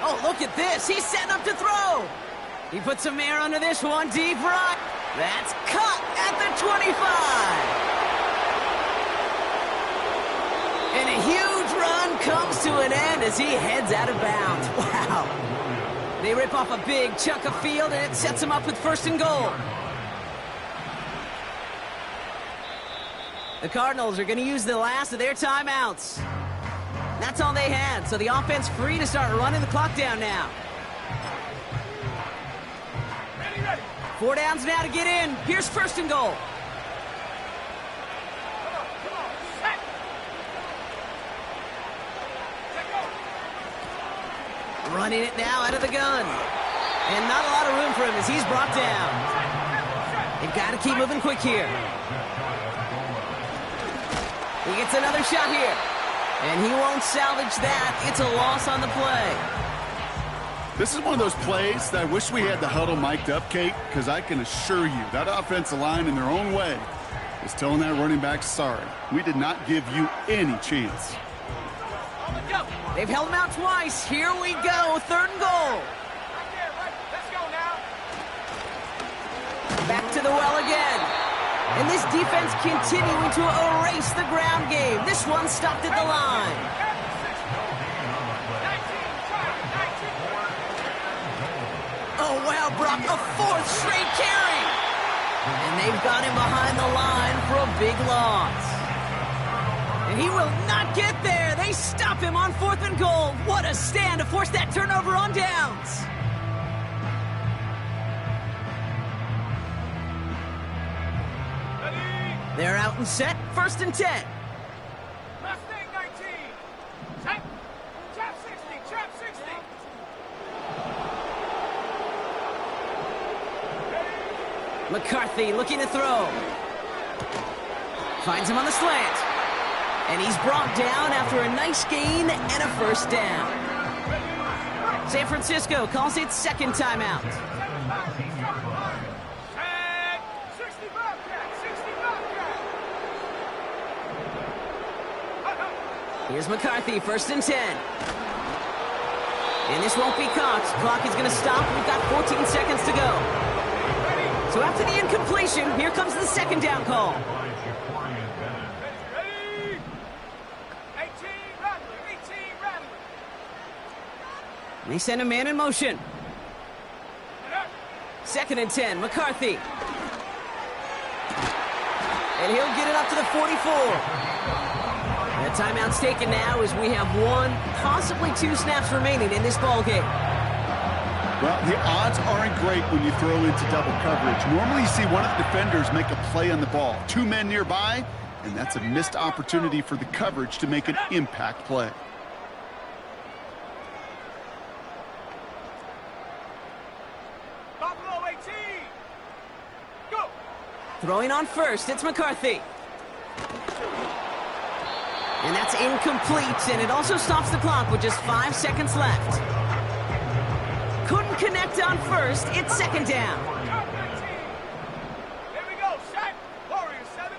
Oh, look at this. He's setting up to throw. He puts some air under this one. Deep right. That's cut at the 25. And a huge run comes to an end as he heads out of bounds. Wow. They rip off a big chunk of field, and it sets him up with 1st and goal. The Cardinals are going to use the last of their timeouts. That's all they had, so the offense free to start running the clock down now. Ready, ready. 4 downs now to get in. Here's 1st and goal. Come on. Set. Set go. Running it now out of the gun. And not a lot of room for him as he's brought down. They've got to keep moving quick here. He gets another shot here. And he won't salvage that. It's a loss on the play. This is one of those plays that I wish we had the huddle mic'd up, Kate, because I can assure you that offensive line in their own way is telling that running back, sorry, we did not give you any chance. They've held him out twice. Here we go. 3rd and goal. Right there, right. Let's go now. Back to the well again. And this defense continuing to erase the ground game. This one stopped at the line. 19. Oh, wow, Brock, a 4th straight carry. And they've got him behind the line for a big loss. And he will not get there. They stop him on 4th and goal. What a stand to force that turnover on downs. They're out and set. 1st and 10. Mustang 19. Set. Trap 60. Trap 60. McCarthy looking to throw. Finds him on the slant. And he's brought down after a nice gain and a 1st down. San Francisco calls it 2nd timeout. Set. 60 Bobcat. 60 Bobcat. Here's McCarthy, 1st and 10. And this won't be caught. Clock is going to stop. We've got 14 seconds to go. So after the incompletion, here comes the 2nd down call. Ready. 18 Rattler. 18 Rattler. They send a man in motion. 2nd and 10, McCarthy. And he'll get it up to the 44. The timeout's taken now as we have 1, possibly 2 snaps remaining in this ball game. Well, the odds aren't great when you throw into double coverage. Normally you see one of the defenders make a play on the ball. 2 men nearby, and that's a missed opportunity for the coverage to make an impact play. Buffalo 18. Go. Throwing on 1st, it's McCarthy. And that's incomplete, and it also stops the clock with just 5 seconds left. Couldn't connect on 1st, it's 2nd down. Trap 19. Here we go. Set. Warrior 70.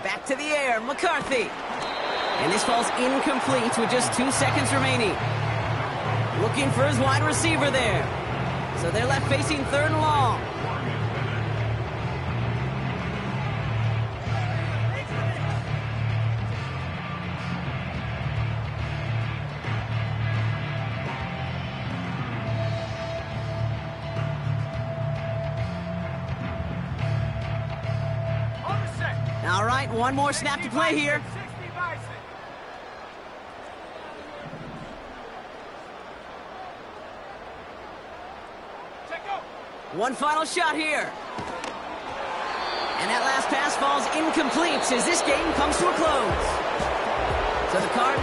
Back to the air, McCarthy. And this falls incomplete with just 2 seconds remaining. Looking for his wide receiver there. So they're left facing 3rd and long. On the set. All right, one more snap to play here. 60 Bison. Check go. One final shot here. And that last pass falls incomplete as this game comes to a close. So the Cardinals